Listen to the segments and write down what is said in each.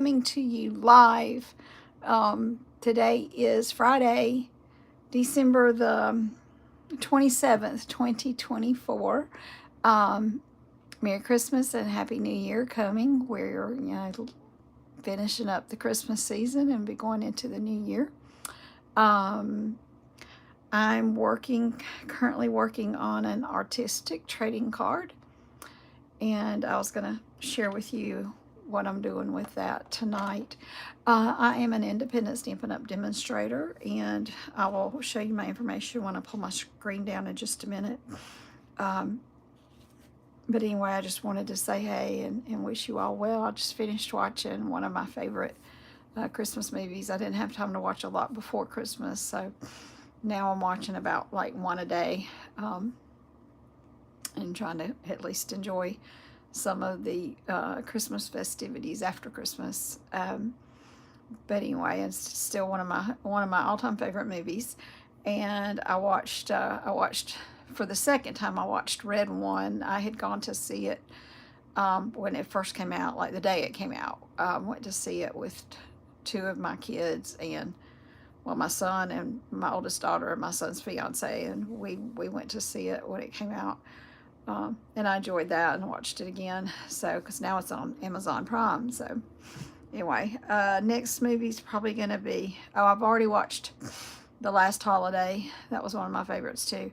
Coming to you live. Today is Friday, December the 27th, 2024. Um, Merry Christmas and Happy New Year coming. We're, finishing up the Christmas season and be going into the new year. Um, I'm currently working on an artistic trading card, and I was going to share with you what I'm doing with that tonight. I am an independent Stampin' Up! Demonstrator, and I will show you my information when I pull my screen down in just a minute. Um, but anyway, I just wanted to say hey and wish you all well. I just finished watching one of my favorite Christmas movies. I didn't have time to watch a lot before Christmas, so now I'm watching about like one a day, and trying to at least enjoy some of the Christmas festivities after Christmas. But anyway, it's still one of my all-time favorite movies. And I watched for the second time. I watched Red One. I had gone to see it when it first came out, like the day it came out. I went to see it with two of my kids, and well, my son and my oldest daughter and my son's fiance, and we went to see it when it came out. And I enjoyed that and watched it again. So, because now it's on Amazon Prime. So, anyway, next movie's probably going to be, I've already watched The Last Holiday. That was one of my favorites too.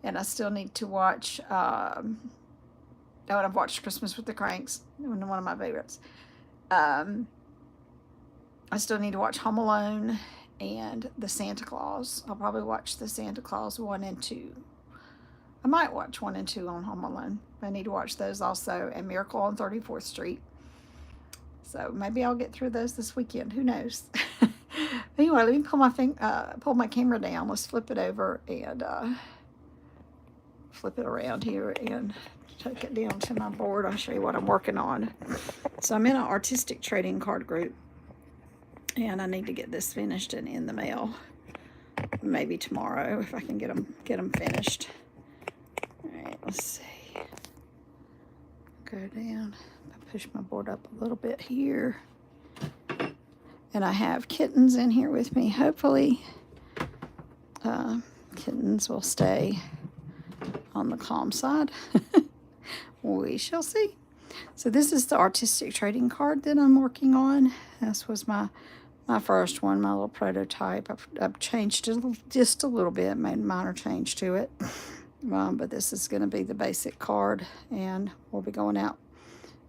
And I still need to watch, I've watched Christmas with the Cranks, one of my favorites. I still need to watch Home Alone and The Santa Claus. I'll probably watch The Santa Claus 1 and 2. I might watch 1 and 2 on Home Alone. I need to watch those also, and Miracle on 34th Street. So maybe I'll get through those this weekend. Who knows? Anyway, let me pull my camera down. Let's flip it over and flip it around here and take it down to my board. I'll show you what I'm working on. So I'm in an artistic trading card group, and I need to get this finished and in the mail. Maybe tomorrow if I can get them finished. All right, let's see. Go down. I push my board up a little bit here. And I have kittens in here with me. Hopefully, kittens will stay on the calm side. We shall see. So this is the artistic trading card that I'm working on. This was my first one, my little prototype. I've changed it just a little bit, made a minor change to it. But this is going to be the basic card, and we'll be going out.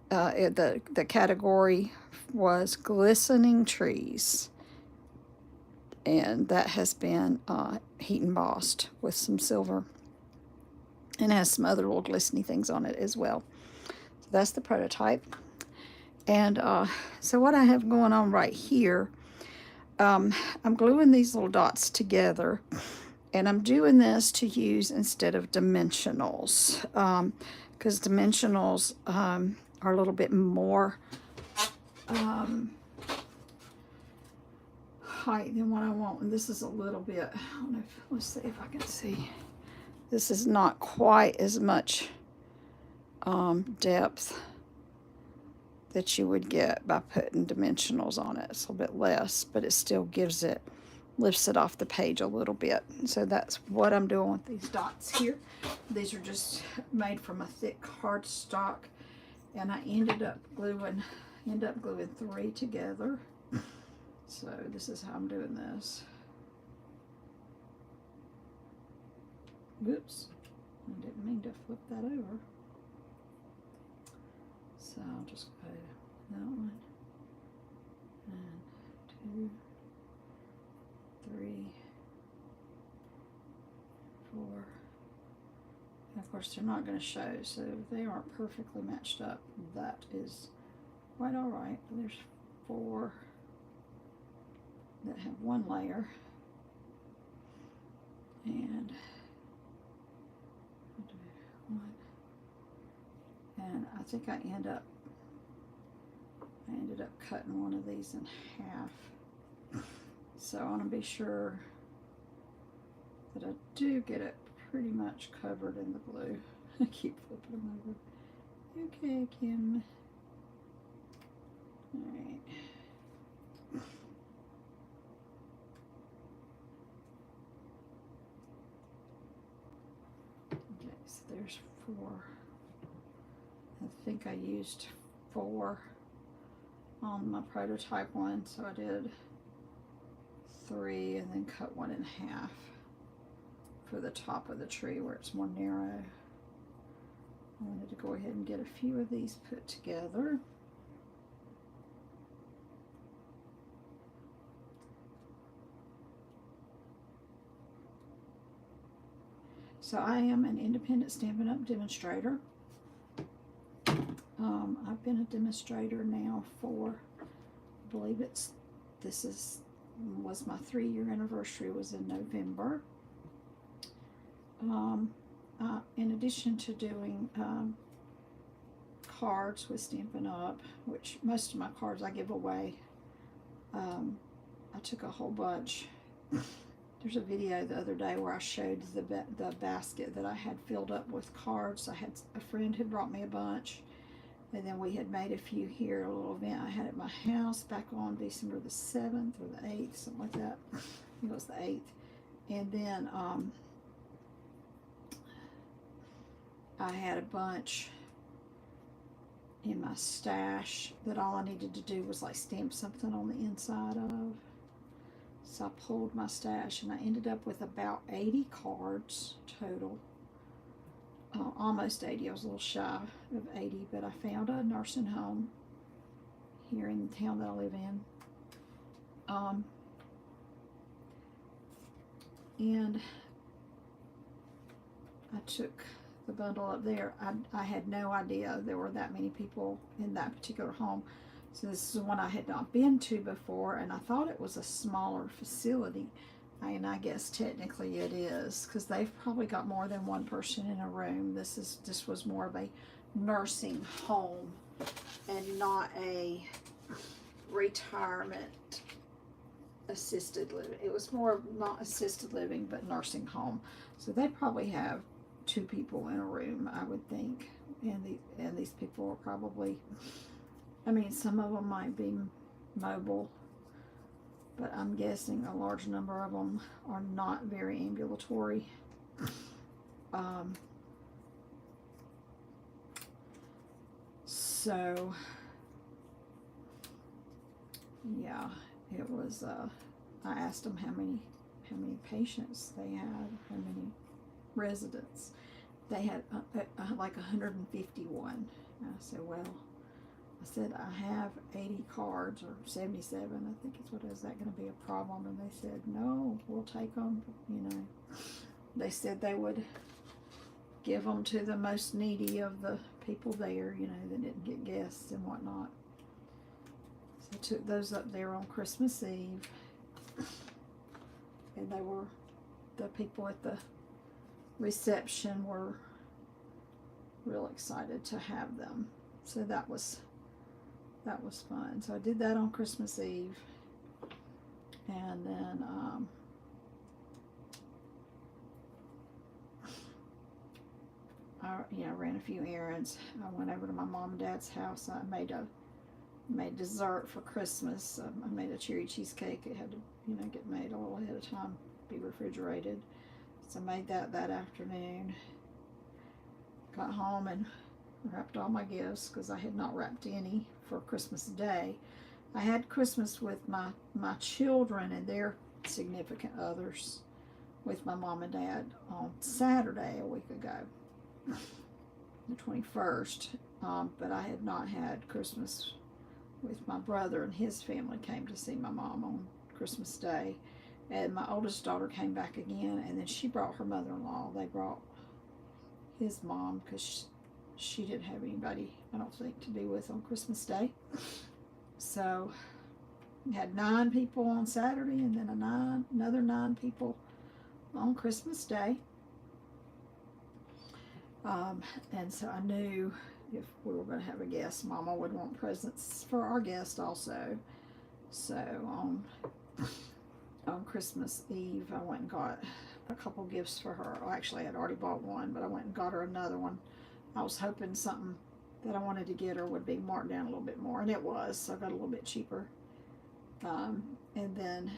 The category was glistening trees, and that has been heat embossed with some silver, and has some other little glistening things on it as well. So that's the prototype. And so what I have going on right here, I'm gluing these little dots together. And I'm doing this to use instead of dimensionals, because dimensionals are a little bit more height than what I want. And this is a little bit, I don't know let's see if I can see. This is not quite as much depth that you would get by putting dimensionals on it. It's a little bit less, but it still lifts it off the page a little bit. So that's what I'm doing with these dots here. These are just made from a thick cardstock, and I ended up gluing 3 together. So this is how I'm doing this. Whoops, I didn't mean to flip that over. So I'll just go that one and 2, 3, 4. And of course, they're not going to show, so if they aren't perfectly matched up, that is quite all right. There's 4 that have 1 layer, and 1, and I think I ended up cutting one of these in half. So I want to be sure that I do get it pretty much covered in the glue. I keep flipping them over. Okay, Kim. Alright. there's 4. I think I used 4 on my prototype one, so I did 3 and then cut 1 in half for the top of the tree where it's more narrow. I wanted to go ahead and get a few of these put together. So I am an independent Stampin' Up! Demonstrator. I've been a demonstrator now for, I believe was my 3-year anniversary was in November. In addition to doing cards with Stampin' Up!, which most of my cards I give away, I took a whole bunch. There's a video the other day where I showed the basket that I had filled up with cards. I had a friend who brought me a bunch, and then we had made a few here, a little event I had at my house back on December the 7th or the 8th, something like that. I think it was the 8th. And then I had a bunch in my stash that all I needed to do was like stamp something on the inside of. So I pulled my stash and I ended up with about 80 cards total. Almost 80. I was a little shy of 80, but I found a nursing home here in the town that I live in. And I took the bundle up there. I had no idea there were that many people in that particular home. So this is one I had not been to before, and I thought it was a smaller facility. And I guess technically it is, because they've probably got more than one person in a room. This was more of a nursing home and not a retirement assisted living. It was more not assisted living, but nursing home. So they probably have 2 people in a room, I would think. And these people are probably, I mean, some of them might be mobile, but I'm guessing a large number of them are not very ambulatory. So yeah, it was, I asked them how many patients they had, how many residents. They had like 151. I said, well, I said, I have 80 cards, or 77, I think is what is that going to be a problem? And they said, no, we'll take them. You know, they said they would give them to the most needy of the people there, you know, that didn't get guests and whatnot. So I took those up there on Christmas Eve, and the people at the reception were real excited to have them. So that was fun. So I did that on Christmas Eve, and then I ran a few errands. I went over to my mom and dad's house. I made dessert for Christmas. I made a cherry cheesecake. It had to get made a little ahead of time, be refrigerated. So I made that afternoon. Got home and wrapped all my gifts, because I had not wrapped any for Christmas Day. I had Christmas with my children and their significant others with my mom and dad on Saturday a week ago, the 21st, but I had not had Christmas with my brother, and his family came to see my mom on Christmas Day. And my oldest daughter came back again, and then she brought her mother-in-law. They brought his mom, because she didn't have anybody, I don't think, to be with on Christmas Day. So we had 9 people on Saturday, and then another 9 people on Christmas Day. And so I knew if we were going to have a guest, Mama would want presents for our guest also. So on Christmas Eve, I went and got a couple gifts for her. Well, actually, I'd already bought one, but I went and got her another one. I was hoping something that I wanted to get her would be marked down a little bit more, and it was, so I got a little bit cheaper. And then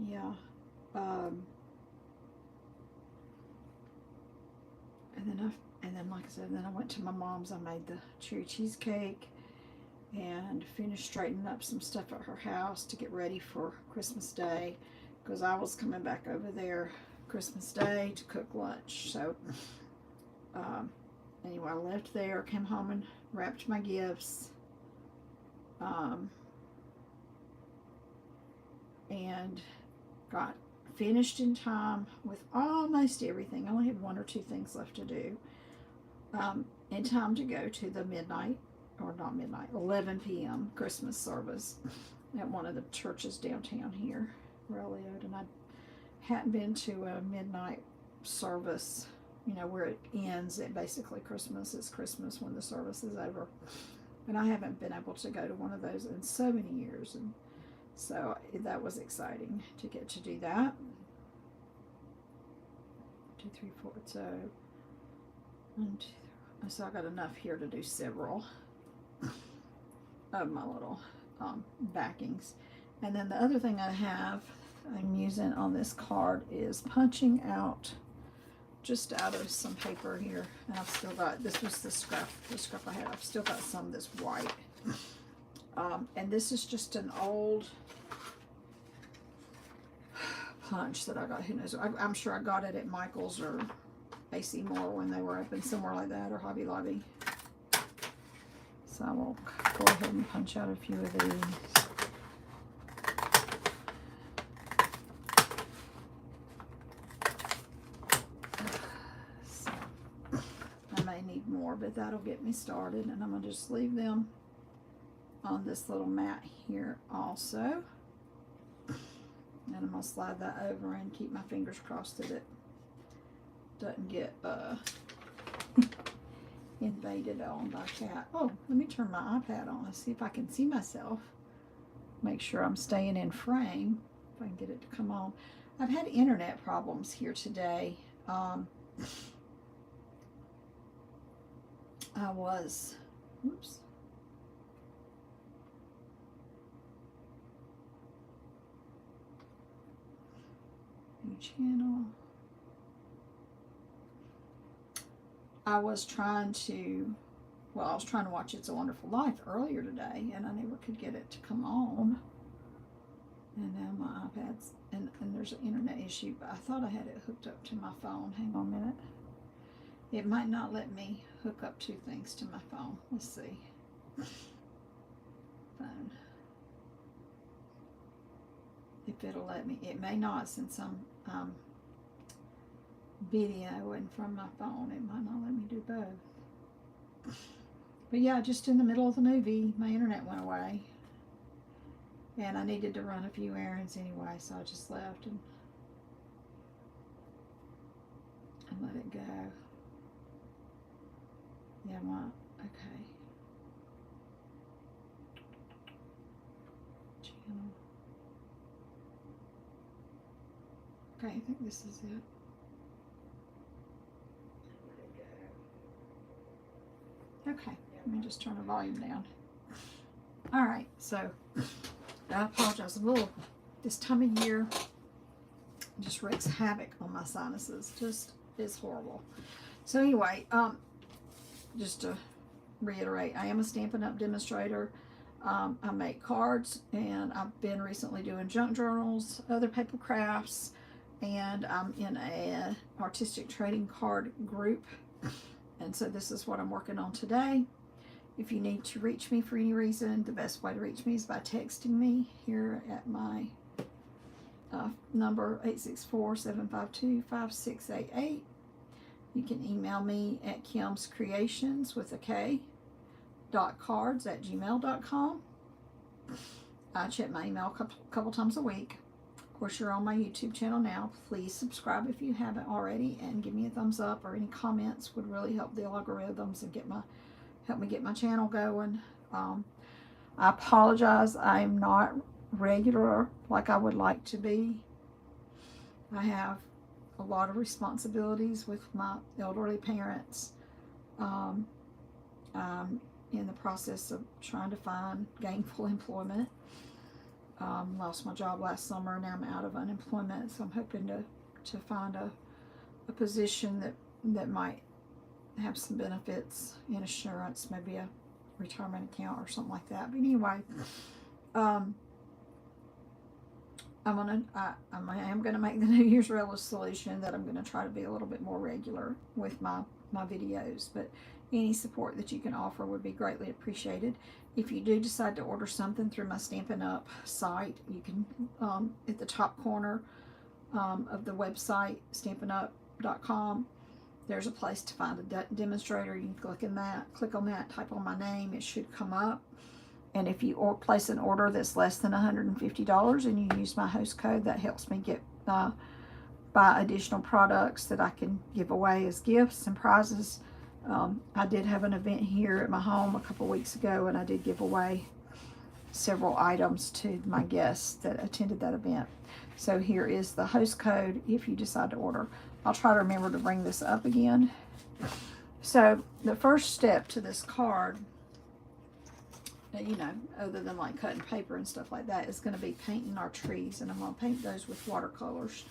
yeah, Um, and then, like I said, then I went to my mom's. I made the cherry cheesecake and finished straightening up some stuff at her house to get ready for Christmas Day, because I was coming back over there Christmas Day to cook lunch. So anyway, I left there, came home and wrapped my gifts, and got finished in time with almost everything. I only had one or two things left to do, in time to go to the midnight, or not midnight, 11 p.m. Christmas service at one of the churches downtown here, Reliot. And I hadn't been to a midnight service, you know, where it ends at basically Christmas. It's Christmas when the service is over. And I haven't been able to go to one of those in so many years. And so that was exciting to get to do that. 2, 3, 4. So 1, 2, 3. So I got enough here to do several of my little backings. And then the other thing I'm using on this card is punching out just out of some paper here. And I've still got, this was the scrap I had. I've still got some that's white. And this is just an old punch that I got. Who knows? I'm sure I got it at Michael's or AC Moore when they were open, somewhere like that, or Hobby Lobby. So I will go ahead and punch out a few of these. So I may need more, but that'll get me started. And I'm going to just leave them on this little mat here also. And I'm going to slide that over and keep my fingers crossed that it doesn't get invaded on by cat. Oh, let me turn my iPad on. Let's see if I can see myself. Make sure I'm staying in frame. If I can get it to come on. I've had internet problems here today. Oops. New channel. I was trying to watch It's a Wonderful Life earlier today, and I never could get it to come on. And now my iPad's, and there's an internet issue, but I thought I had it hooked up to my phone. Hang on a minute. It might not let me hook up two things to my phone. Let's see. Phone. If it'll let me. It may not, since I'm videoing from my phone. It might not let me do both. But yeah, just in the middle of the movie, my internet went away. And I needed to run a few errands anyway, so I just left and let it go. Yeah, okay. Channel. Okay, I think this is it. Okay, let me just turn the volume down. All right, so I apologize. This time of year just wreaks havoc on my sinuses. Just is horrible. So anyway, just to reiterate, I am a Stampin' Up! Demonstrator. I make cards, and I've been recently doing junk journals, other paper crafts, and I'm in a artistic trading card group. And so this is what I'm working on today. If you need to reach me for any reason, the best way to reach me is by texting me here at my number 864-752-5688. You can email me at kimscreations with a K .cards@gmail.com. I check my email a couple times a week. Of course, you're on my YouTube channel now. Please subscribe if you haven't already, and give me a thumbs up, or any comments would really help the algorithms and help me get my channel going. I apologize, I'm not regular like I would like to be. I have a lot of responsibilities with my elderly parents. I'm in the process of trying to find gainful employment. Lost my job last summer, and now I'm out of unemployment, so I'm hoping to find a position that might have some benefits in insurance, maybe a retirement account or something like that. But anyway, I am gonna make the New Year's resolution that I'm gonna try to be a little bit more regular with my videos. But any support that you can offer would be greatly appreciated. If you do decide to order something through my Stampin' Up site, you can at the top corner of the website, stampinup.com, there's a place to find a demonstrator. You can click on that, type on my name, it should come up. And if you place an order that's less than $150 and you use my host code, that helps me get buy additional products that I can give away as gifts and prizes. I did have an event here at my home a couple weeks ago, and I did give away several items to my guests that attended that event. So here is the host code if you decide to order. I'll try to remember to bring this up again. So the first step to this card, you know, other than like cutting paper and stuff like that, is going to be painting our trees, and I'm going to paint those with watercolors.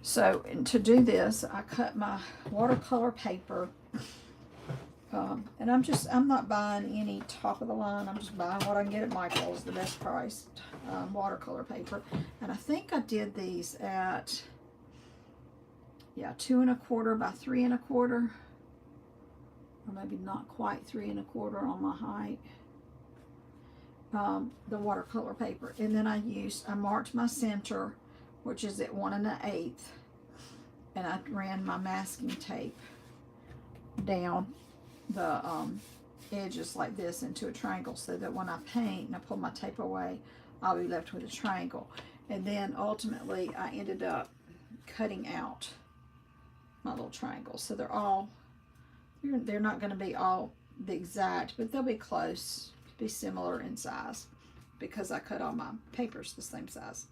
So to do this, I cut my watercolor paper, and I'm not buying any top of the line. I'm just buying what I can get at Michael's, the best price watercolor paper. And I think I did these at 2 1/4 by 3 1/4, or maybe not quite 3 1/4 on my height. The watercolor paper, and then I marked my center, which is at 1 1/8, and I ran my masking tape down the edges like this into a triangle, so that when I paint and I pull my tape away, I'll be left with a triangle. And then ultimately I ended up cutting out my little triangles, so they're not going to be all the exact, but they'll be close, be similar in size, because I cut all my papers the same size.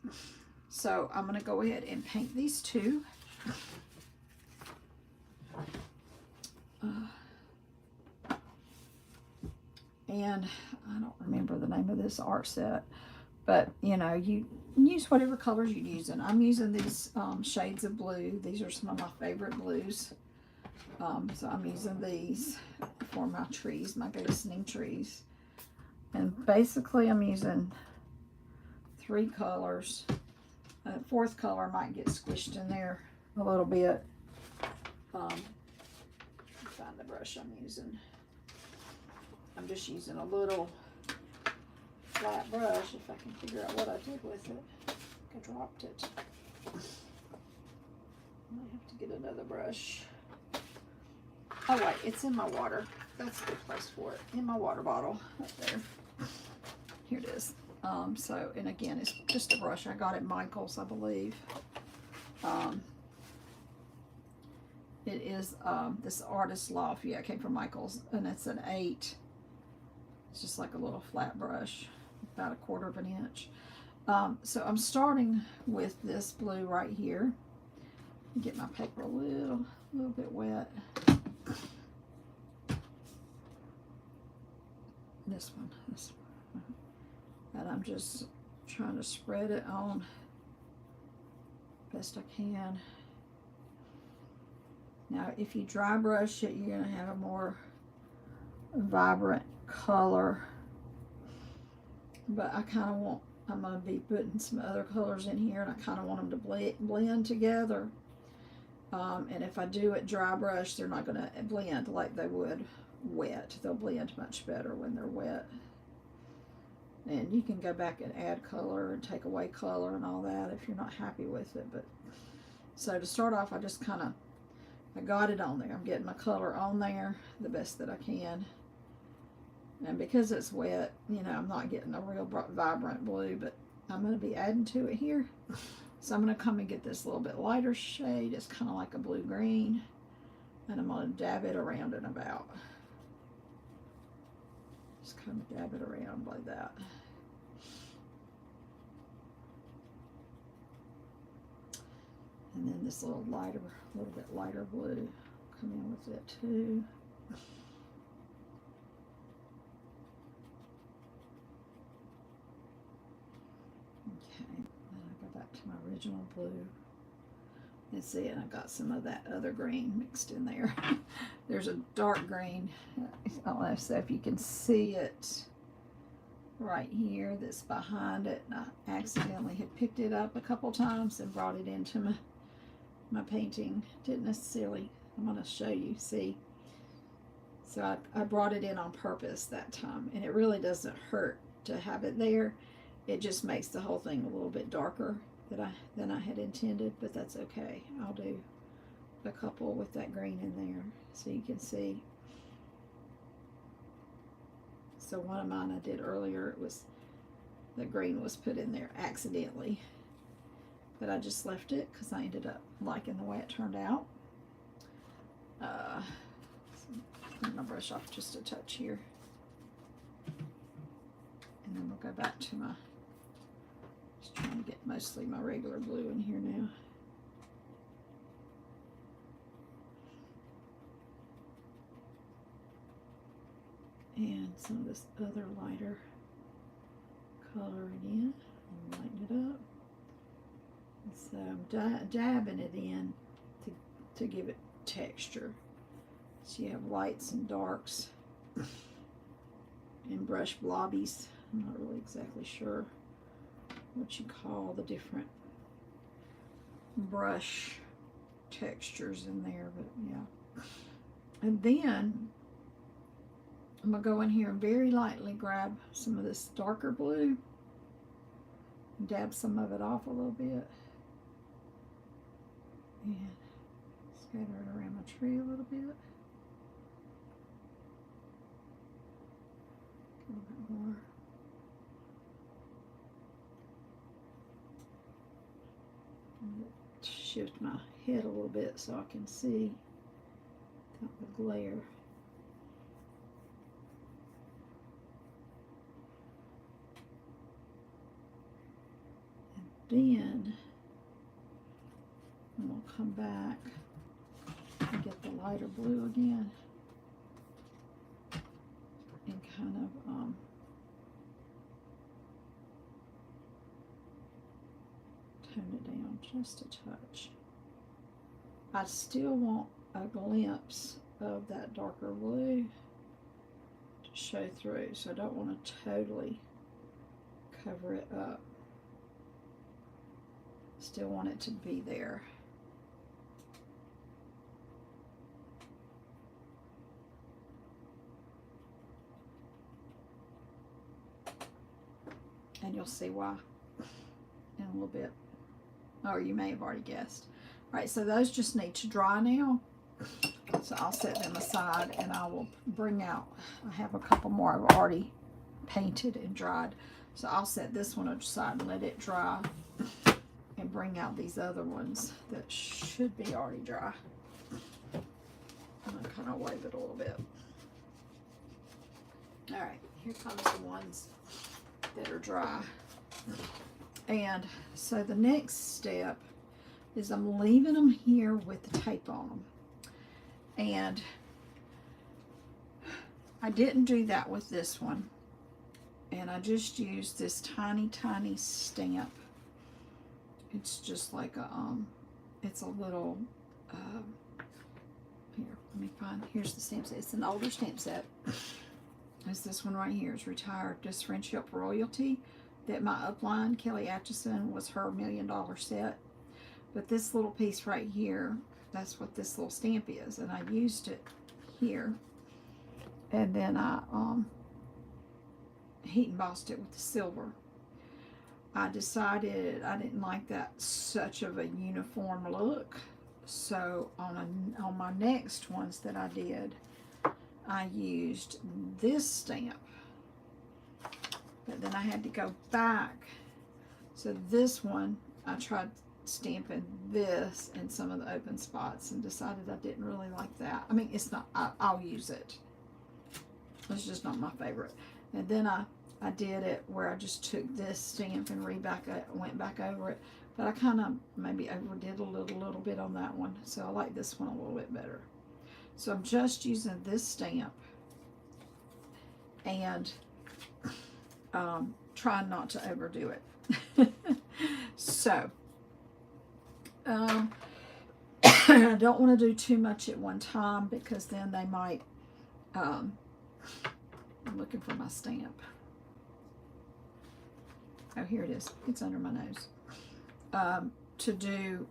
So I'm going to go ahead and paint these two. And I don't remember the name of this art set, but you know, you use whatever colors you're using. I'm using these shades of blue. These are some of my favorite blues. So I'm using these for my trees, my glistening trees. And basically I'm using 3 colors. Fourth color might get squished in there a little bit. Find the brush I'm using. I'm just using a little flat brush, if I can figure out what I did with it. I dropped it. I might have to get another brush. Oh wait, it's in my water. That's a good place for it. In my water bottle, up there. Here it is. So, and again, it's just a brush I got at Michael's, I believe. It is this Artist Loft. Yeah, it came from Michael's, and it's an 8. It's just like a little flat brush, about 1/4 of an inch. So I'm starting with this blue right here. Get my paper a little bit wet. This one. And I'm just trying to spread it on best I can. Now, if you dry brush it, you're going to have a more vibrant color. But I'm going to be putting some other colors in here, and I kind of want them to blend together. And if I do it dry brush, they're not going to blend like they would wet. They'll blend much better when they're wet. And you can go back and add color and take away color and all that if you're not happy with it. But so to start off, I got it on there. I'm getting my color on there the best that I can. And because it's wet, you know, I'm not getting a real vibrant blue, but I'm going to be adding to it here. So I'm going to come and get this little bit lighter shade. It's kind of like a blue-green. And I'm going to dab it around and about. Just kind of dab it around like that. And then this little bit lighter blue, come in with it too. then I go back to my original blue. And see, and I got some of that other green mixed in there. There's a dark green. I don't know if you can see it right here that's behind it. And I accidentally had picked it up a couple times and brought it into my painting. Didn't necessarily, I'm going to show you, see. So I brought it in on purpose that time, and it really doesn't hurt to have it there. It just makes the whole thing a little bit darker than I had intended, but that's okay. I'll do a couple with that green in there so you can see. So one of mine I did earlier, it was, the green was put in there accidentally, but I just left it because I ended up liking the way it turned out. So I'm gonna brush off just a touch here, and then we'll go back to my, just trying to get mostly my regular blue in here now. And some of this other lighter color again, and lighten it up. And so I'm dabbing it in to give it texture. So you have lights and darks and brush blobbies. I'm not really exactly sure what you call the different brush textures in there, but yeah. And then I'm gonna go in here and very lightly grab some of this darker blue and dab some of it off a little bit and scatter it around my tree a little bit. A little bit more. Shift my head a little bit so I can see without the glare. And then I'm going to come back and get the lighter blue again and kind of tone it down just a touch. I still want a glimpse of that darker blue to show through, so I don't want to totally cover it up. Still want it to be there. And you'll see why in a little bit. Or you may have already guessed. All right, so those just need to dry now. So I'll set them aside and I will bring out, I have a couple more I've already painted and dried. So I'll set this one aside and let it dry and bring out these other ones that should be already dry. I'm gonna kind of wave it a little bit. All right, here comes the ones that are dry. And so the next step is I'm leaving them here with the tape on them. And I didn't do that with this one. And I just used this tiny, tiny stamp. It's just like a, it's a little, here, let me find, here's the stamp set. It's an older stamp set. It's this one right here. It's Retired Just Friendship Royalty. That my upline, Kelly Atchison, was her $1 million set. But this little piece right here, that's what this little stamp is. And I used it here. And then I heat embossed it with the silver. I decided I didn't like that such of a uniform look. So on my next ones that I did, I used this stamp. But then I had to go back. So this one, I tried stamping this in some of the open spots and decided I didn't really like that. I mean, it's not, I'll use it. It's just not my favorite. And then I did it where I just took this stamp and went back over it. But I kind of maybe overdid a little bit on that one. So I like this one a little bit better. So I'm just using this stamp and trying not to overdo it. So, I don't want to do too much at one time because then they might, I'm looking for my stamp. Oh, here it is. It's under my nose. To do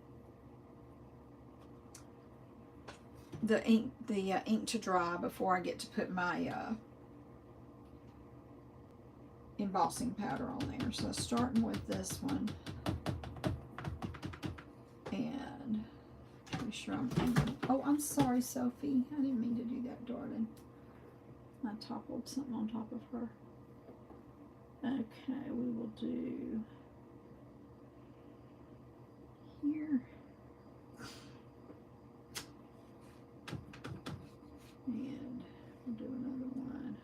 the ink to dry before I get to put my embossing powder on there. So starting with this one, and pretty sure oh, I'm sorry, Sophie. I didn't mean to do that, darling. I toppled something on top of her. Okay, we will do here. And we'll do another one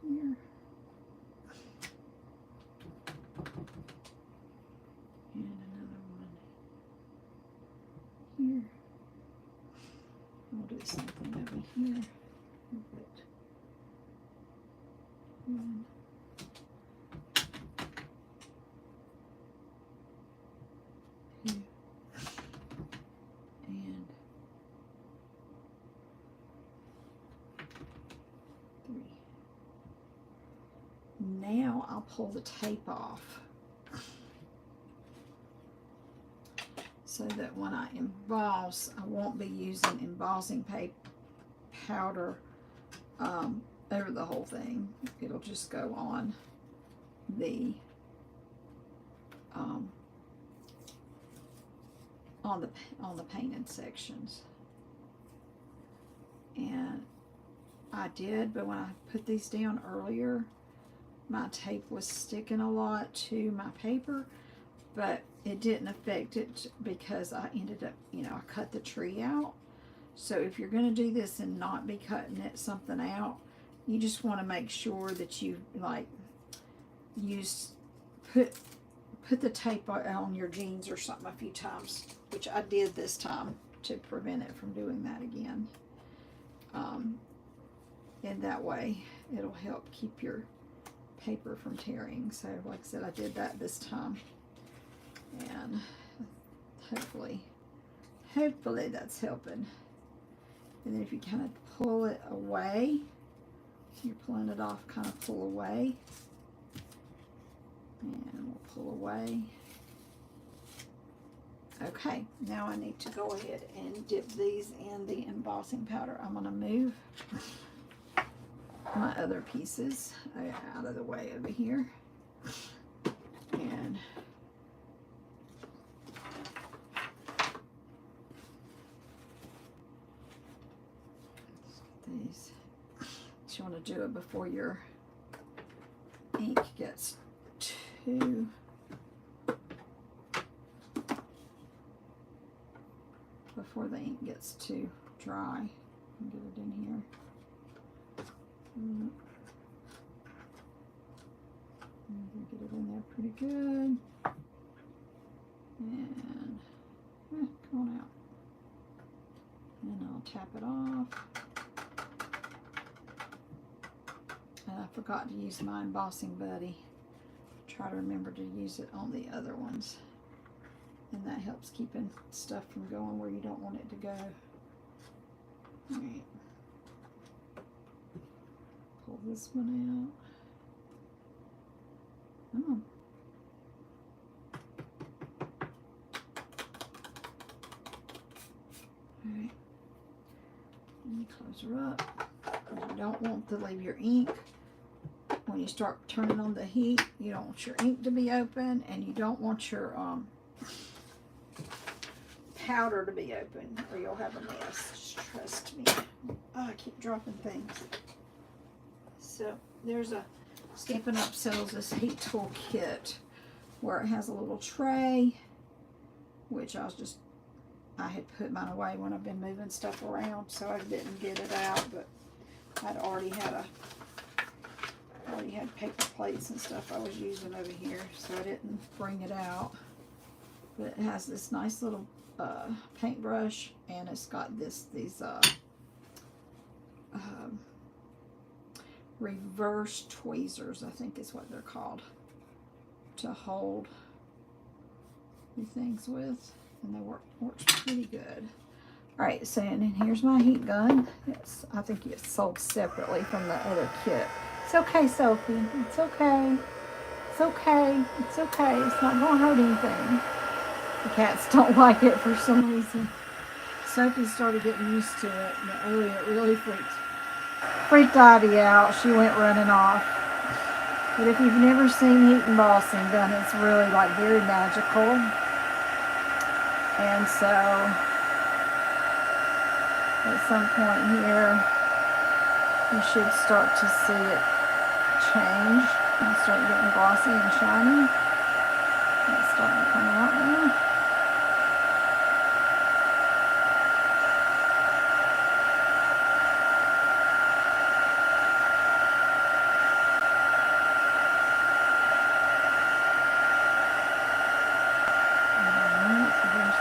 here. And another one here. We'll do the same thing over here. One. Two. And three. Now I'll pull the tape off so that when I emboss, I won't be using embossing powder over the whole thing. It'll just go on the on the painted sections. And I did, but when I put these down earlier, my tape was sticking a lot to my paper, but it didn't affect it because I ended up, I cut the tree out. So if you're going to do this and not be cutting something out, you just want to make sure that you put the tape on your jeans or something a few times, which I did this time to prevent it from doing that again. And that way it'll help keep your paper from tearing. So like I said, I did that this time, and hopefully that's helping. And then if you kind of pull it away, you're pulling it off, kind of pull away, and we'll pull away. Okay, now I need to go ahead and dip these in the embossing powder. I'm going to move my other pieces out of the way over here, and these. You want to do it before your ink gets too the ink gets too dry. Get it in here. Get it in there pretty good. And come on out. And I'll tap it off. And I forgot to use my embossing buddy. Try to remember to use it on the other ones. And that helps keeping stuff from going where you don't want it to go. Alright. Pull this one out. Oh. Alright. And you close her up. You don't want to leave your ink. When you start turning on the heat, you don't want your ink to be open, and you don't want your powder to be open, or you'll have a mess. Just trust me. Oh, I keep dropping things. So there's a Stampin' Up! Sells this heat tool kit where it has a little tray, which I had put mine away when I've been moving stuff around, so I didn't get it out, but I'd already had paper plates and stuff I was using over here, so I didn't bring it out. But it has this nice little paintbrush, and it's got these reverse tweezers, I think is what they're called. to hold these things with, and they works pretty good. All right, so and then here's my heat gun. I think it's sold separately from the other kit. It's okay, Sophie. It's okay. It's okay. It's okay. It's not gonna hurt anything. The cats don't like it for some reason. Sophie started getting used to it, but earlier it really freaked Ivy out. She went running off. But if you've never seen heat embossing done, it's really like very magical. And so at some point here, you should start to see it change and start getting glossy and shiny. It's starting to come out now.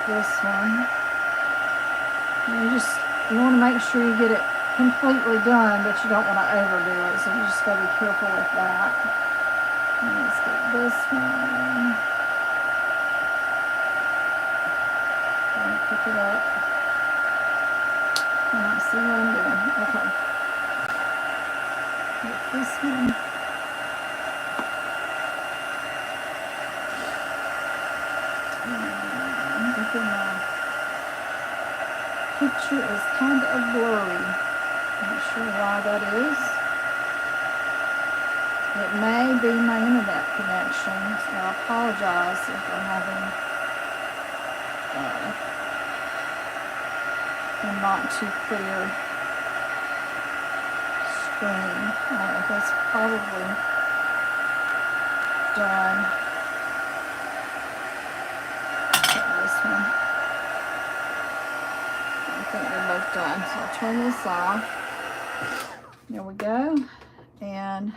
This one. You want to make sure you get it completely done, but you don't want to overdo it, so you just got to be careful with that. And let's get this one. And pick it up. And I see what I'm doing. Okay. Get this one. My picture is kind of blurry. I'm not sure why that is. It may be my internet connection, so I apologize if I'm having a not too clear screen. Alright, that's probably done. I think they're both done, so I'll turn this off. There we go. And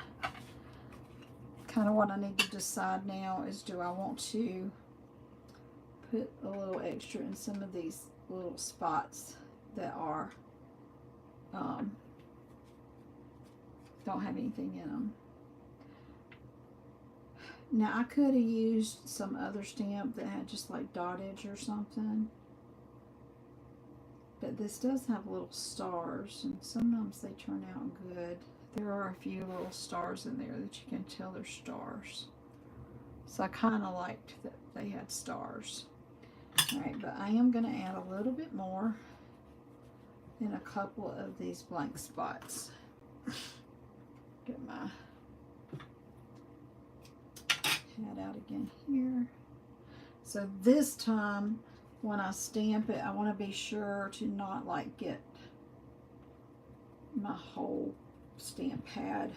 kind of what I need to decide now is, do I want to put a little extra in some of these little spots that are don't have anything in them. Now I could have used some other stamp that had just like dottage or something, but this does have little stars, and sometimes they turn out good. There are a few little stars in there that you can tell they're stars, so I kind of liked that they had stars. Alright, but I am going to add a little bit more in a couple of these blank spots. Get my head out again here. So this time when I stamp it, I want to be sure to not like get my whole stamp pad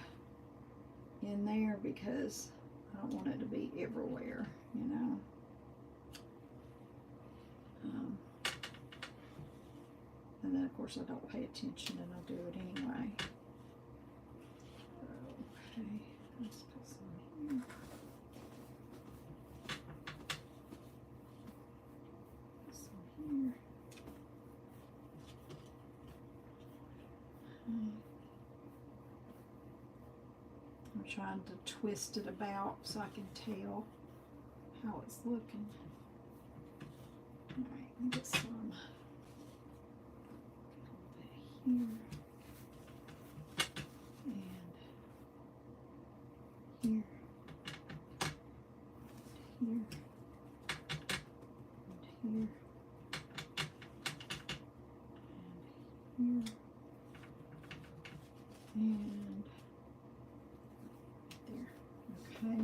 in there, because I don't want it to be everywhere, you know. And then of course I don't pay attention and I'll do it anyway. Okay, let's put some here. Here. I'm trying to twist it about so I can tell how it's looking. Alright, let me get some here and here, here, and here. Here and there. Okay.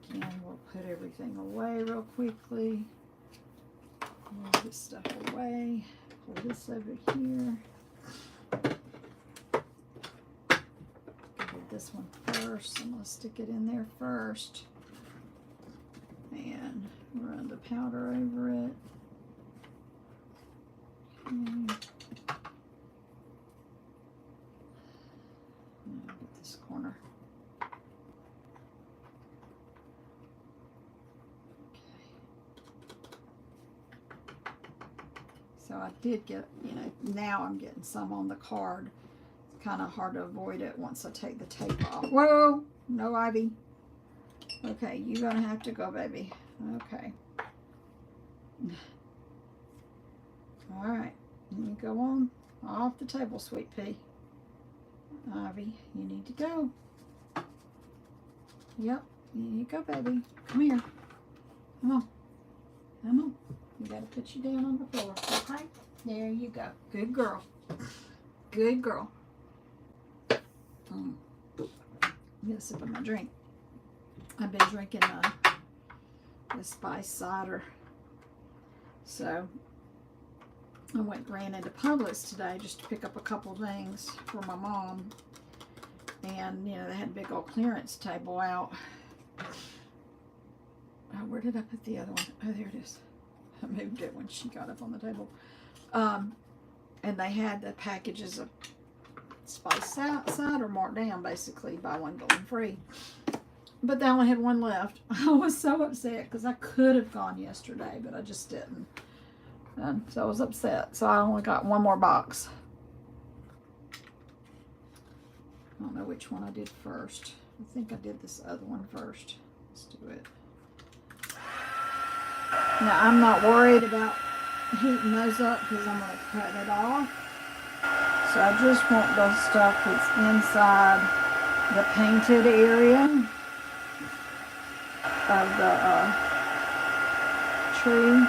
Again, we'll put everything away real quickly. Move this stuff away. Pull this over here. Get this one first. I'm going to stick it in there first. And run the powder over it. Okay. Get this corner. Okay. So I did get, you know, now I'm getting some on the card. It's kind of hard to avoid it once I take the tape off. Whoa! No, Ivy. Okay, you're gonna have to go, baby. Okay. All right, you go on off the table, sweet pea. Ivy, you need to go. Yep, you go, baby. Come here. Come on. Come on. We gotta put you down on the floor. Okay? There you go. Good girl. Good girl. Get a sip of my drink. I've been drinking the spice cider. So I ran into Publix today just to pick up a couple things for my mom. And, you know, they had a big old clearance table out. Oh, where did I put the other one? Oh, there it is. I moved it when she got up on the table. And they had the packages of spice cider marked down, basically, buy one, get one free. But they only had one left. I was so upset because I could have gone yesterday, but I just didn't. And so I was upset. So I only got one more box. I don't know which one I did first. I think I did this other one first. Let's do it. Now, I'm not worried about heating those up because I'm going to cut it off. So I just want the stuff that's inside the painted area of the tree.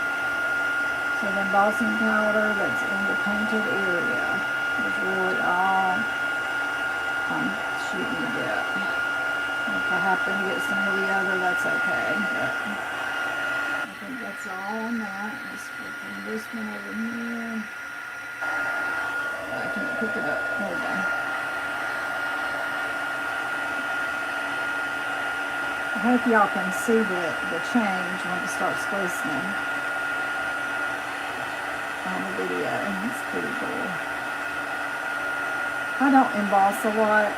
So the embossing powder that's in the painted area is really all I'm shooting to get. If I happen to get some of the other, that's okay. But I think that's all on that. Let's bring this one over here. I can't pick it up. There we go. I hope y'all can see the change when it starts glistening on the video. It's pretty cool. I don't emboss a lot.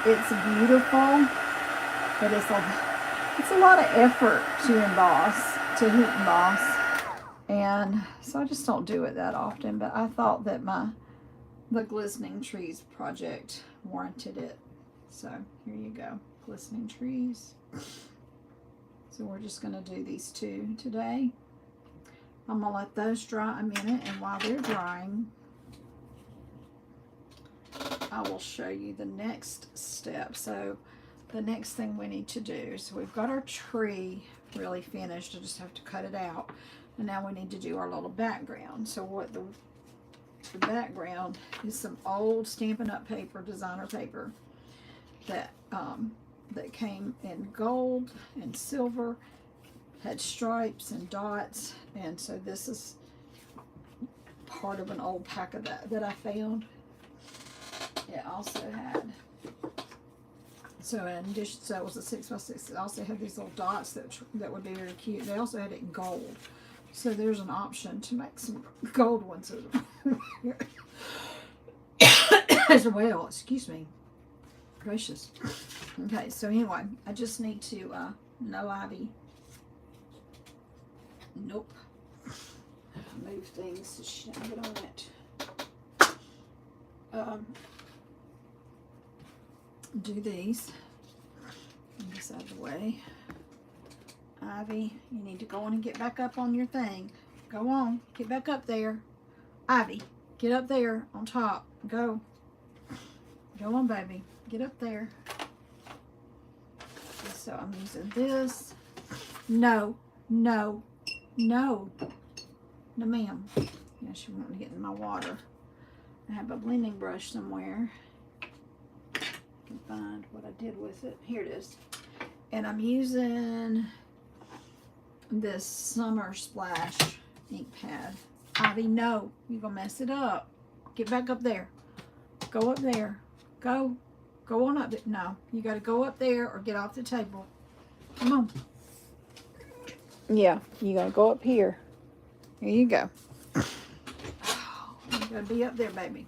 It's beautiful, but it's a lot of effort to emboss, to heat emboss. And so I just don't do it that often, but I thought that the Glistening Trees project warranted it. So here you go, Glistening Trees. So we're just gonna do these two today. I'm gonna let those dry a minute, and while they're drying, I will show you the next step. So the next thing we need to do, so we've got our tree really finished. I just have to cut it out. And now we need to do our little background. So what the background is some old Stampin' Up! Paper, designer paper, that came in gold and silver, had stripes and dots. And so this is part of an old pack of that I found. It also had, so in addition, so it was a 6x6. It also had these little dots that would be very cute. They also had it in gold. So there's an option to make some gold ones as well. Excuse me. Gracious. Okay, so anyway, I just need to, no Ivy. Nope. Move things so she don't get on it. Do these. Get this out of the way. Ivy, you need to go on and get back up on your thing. Go on, get back up there. Ivy, get up there on top. Go. Go on, baby. Get up there. So I'm using this. No, no, no. No, ma'am. Yeah, she won't get in my water. I have a blending brush somewhere. I can find what I did with it. Here it is. And I'm using this Summer Splash ink pad. Ivy, no. You're going to mess it up. Get back up there. Go up there. Go. Go on up. No. You got to go up there or get off the table. Come on. Yeah. You got to go up here. Here you go. You got to be up there, baby.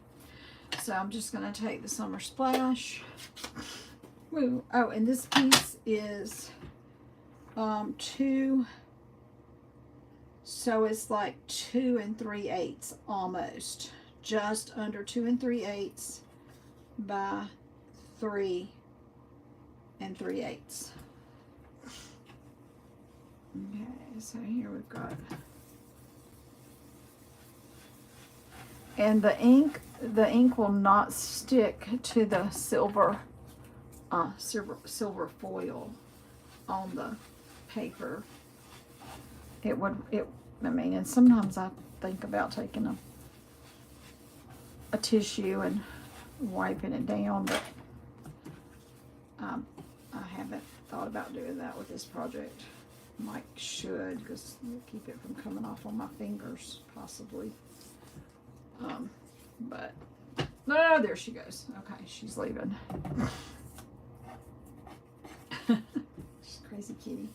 So I'm just going to take the Summer Splash. Woo. Oh, and this piece is 2. So it's like 2 3/8 almost. Just under 2 3/8 by 3 3/8. Okay, so here we've got, and the ink will not stick to the silver foil on the paper. I mean, and sometimes I think about taking a tissue and wiping it down, but I haven't thought about doing that with this project. Might should, because keep it from coming off on my fingers, possibly. But no, there she goes. Okay, she's leaving. She's a crazy kitty.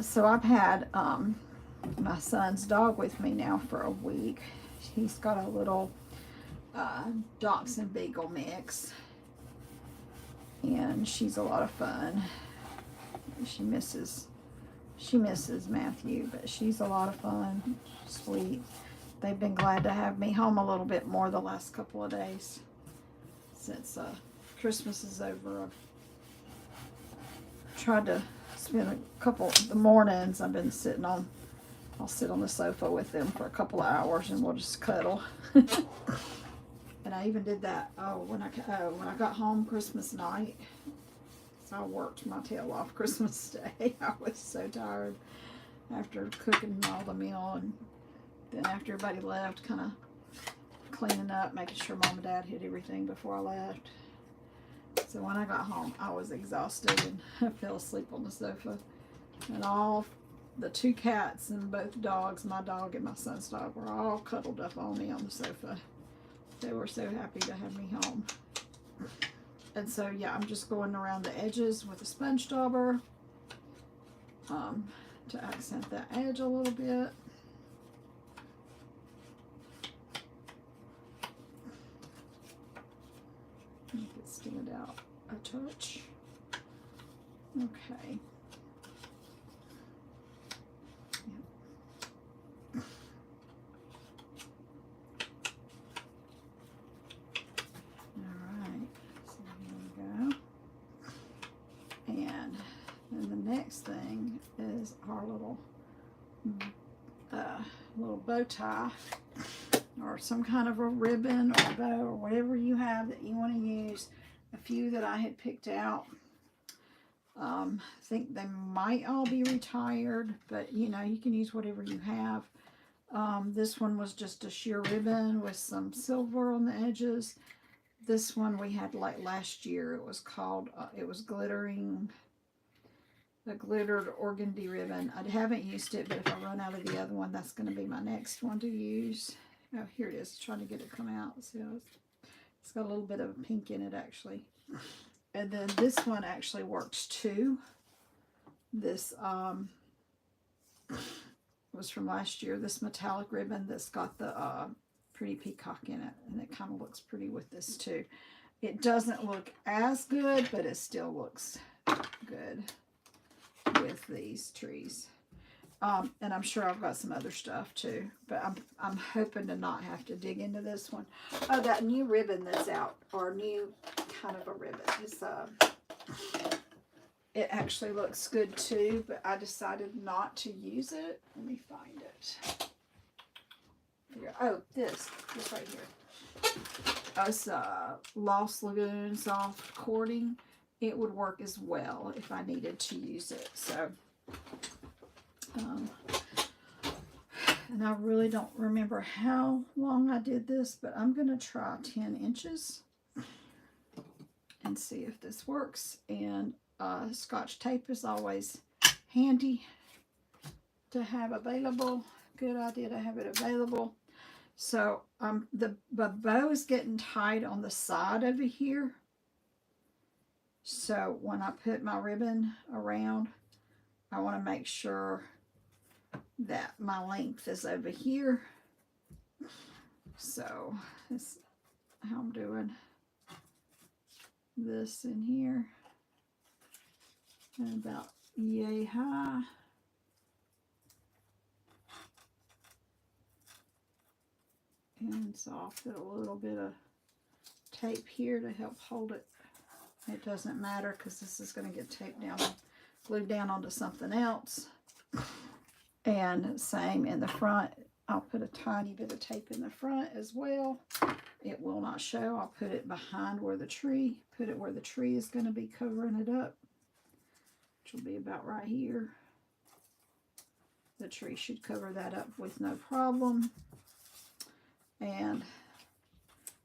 So I've had my son's dog with me now for a week. He's got a little Dachshund Beagle mix, and she's a lot of fun. She misses Matthew, but she's a lot of fun. Sweet. They've been glad to have me home a little bit more the last couple of days since Christmas is over. I've tried to spend a couple of the mornings. I've been I'll sit on the sofa with them for a couple of hours and we'll just cuddle. And I even did that when I got home Christmas night. So I worked my tail off Christmas Day. I was so tired after cooking all the meal, and then after everybody left, kind of cleaning up, making sure Mom and Dad hid everything before I left. So when I got home, I was exhausted and I fell asleep on the sofa. And all the 2 cats and both dogs, my dog and my son's dog, were all cuddled up on me on the sofa. They were so happy to have me home. And so, yeah, I'm just going around the edges with a sponge dauber to accent that edge a little bit. Make it stand out a touch. Okay. Next thing is our little bow tie, or some kind of a ribbon or a bow or whatever you have that you want to use. A few that I had picked out, I think they might all be retired, but you know, you can use whatever you have. This one was just a sheer ribbon with some silver on the edges. This one we had like last year. It was called it was glittering. A glittered organdy ribbon. I haven't used it, but if I run out of the other one, that's going to be my next one to use. Oh, here it is. Trying to get it to come out. See how it's got a little bit of pink in it, actually. And then this one actually works too. This was from last year. This metallic ribbon that's got the pretty peacock in it, and it kind of looks pretty with this too. It doesn't look as good, but it still looks good with these trees. And I'm sure I've got some other stuff too, but I'm hoping to not have to dig into this one. Oh, that new ribbon that's out, or new kind of a ribbon, is it actually looks good too, but I decided not to use it. Let me find it. Oh, this right here. It's Lost Lagoon soft cording. It would work as well if I needed to use it. So, and I really don't remember how long I did this, but I'm going to try 10 inches and see if this works. And Scotch tape is always handy to have available. Good idea to have it available. So the bow is getting tied on the side over here. So when I put my ribbon around, I want to make sure that my length is over here. So that's how I'm doing this in here. And about yay high. And so I'll put a little bit of tape here to help hold it it doesn't matter because this is going to get taped down, glued down onto something else. And same in the front. I'll put a tiny bit of tape in the front as well. It will not show. I'll put it behind where the tree, put it where the tree is going to be covering it up, which will be about right here. The tree should cover that up with no problem. And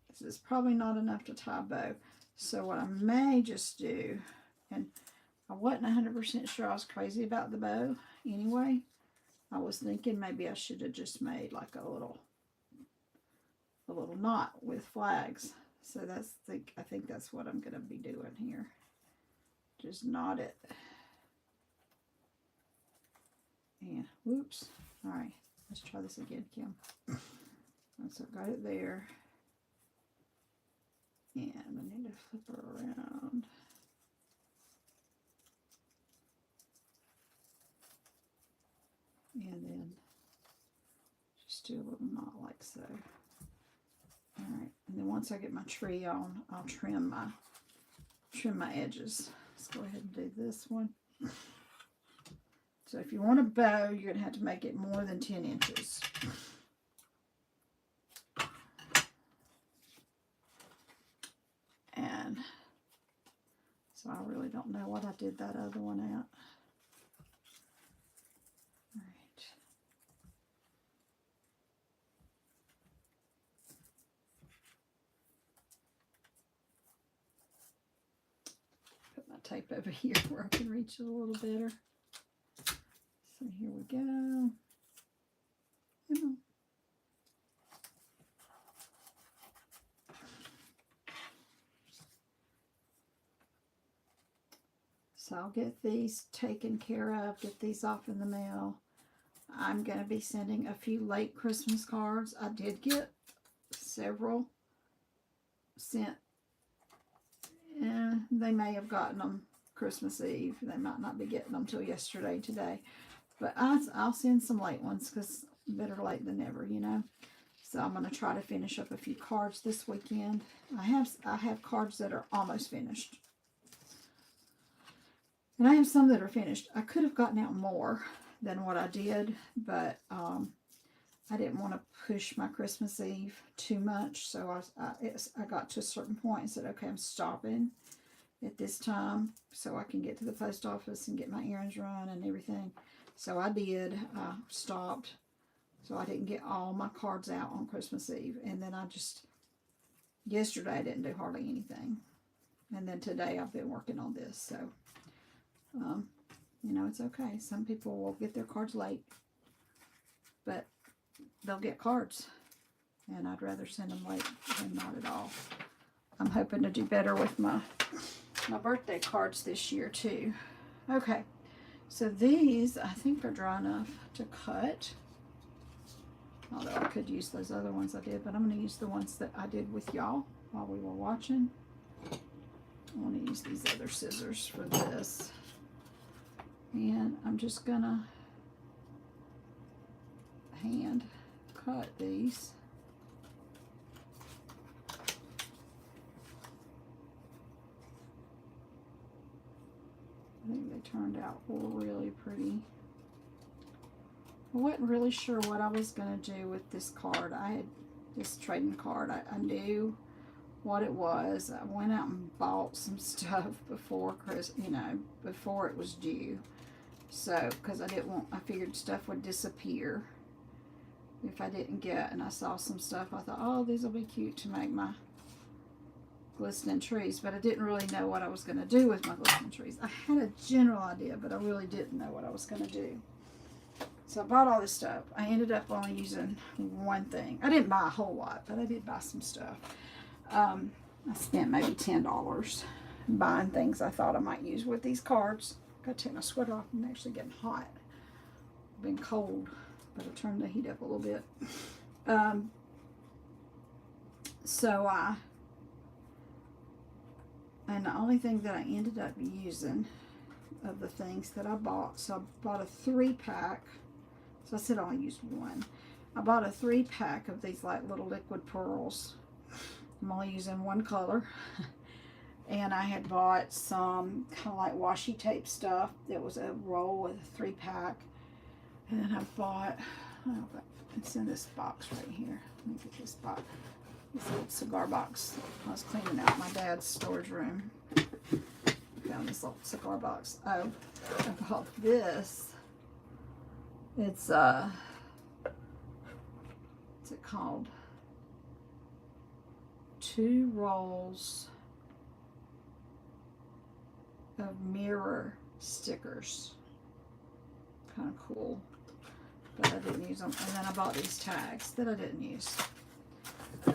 this is probably not enough to tie a bow. So what I may just do, and I wasn't 100% sure I was crazy about the bow anyway. I was thinking maybe I should have just made like a little knot with flags. So I think that's what I'm going to be doing here. Just knot it. And whoops. All right, let's try this again, Kim. So I got it there. And I need to flip her around. And then just do a little knot like so. All right, and then once I get my tree on, I'll trim my edges. Let's go ahead and do this one. So if you want a bow, you're gonna have to make it more than 10 inches. And so I really don't know what I did that other one at. Tape over here where I can reach it a little better. So here we go. So I'll get these taken care of, get these off in the mail. I'm going to be sending a few late Christmas cards. I did get several sent. They may have gotten them Christmas Eve. They might not be getting them till yesterday, today. But I'll send some late ones because better late than never, you know. So I'm going to try to finish up a few cards this weekend. I have cards that are almost finished. And I have some that are finished. I could have gotten out more than what I did, but I didn't want to push my Christmas Eve too much. So I got to a certain point and said, okay, I'm stopping at this time so I can get to the post office and get my errands run and everything. So I did. I stopped. So I didn't get all my cards out on Christmas Eve. And then yesterday I didn't do hardly anything. And then today I've been working on this. So, you know, it's okay. Some people will get their cards late. But they'll get cards. And I'd rather send them late than not at all. I'm hoping to do better with my birthday cards this year too. Okay. So these, I think, are dry enough to cut. Although I could use those other ones I did, but I'm going to use the ones that I did with y'all while we were watching. I want to use these other scissors for this. And I'm just going to hand cut these. I think they turned out really pretty. I wasn't really sure what I was going to do with this card. I had this trading card. I knew what it was. I went out and bought some stuff before before it was due. So, because I figured stuff would disappear if I didn't get, and I saw some stuff. I thought, oh, these will be cute to make my glistening trees, but I didn't really know what I was going to do with my glistening trees. I had a general idea, but I really didn't know what I was going to do. So I bought all this stuff. I ended up only using one thing. I didn't buy a whole lot, but I did buy some stuff. I spent maybe $10 buying things I thought I might use with these cards. Got to take my sweater off. I'm actually getting hot. It's been cold, but I turned the heat up a little bit. And the only thing that I ended up using of the things that I bought, so I bought a 3-pack. So I said I only used one. I bought a 3-pack of these like little liquid pearls. I'm only using one color. And I had bought some kind of like washi tape stuff. That was a roll with a 3-pack. And then I bought, oh, it's in this box right here. Let me get this box. This little cigar box. I was cleaning out my dad's storage room. Found this little cigar box. Oh, I bought this. It's what's it called? 2 rolls of mirror stickers. Kind of cool, but I didn't use them. And then I bought these tags that I didn't use.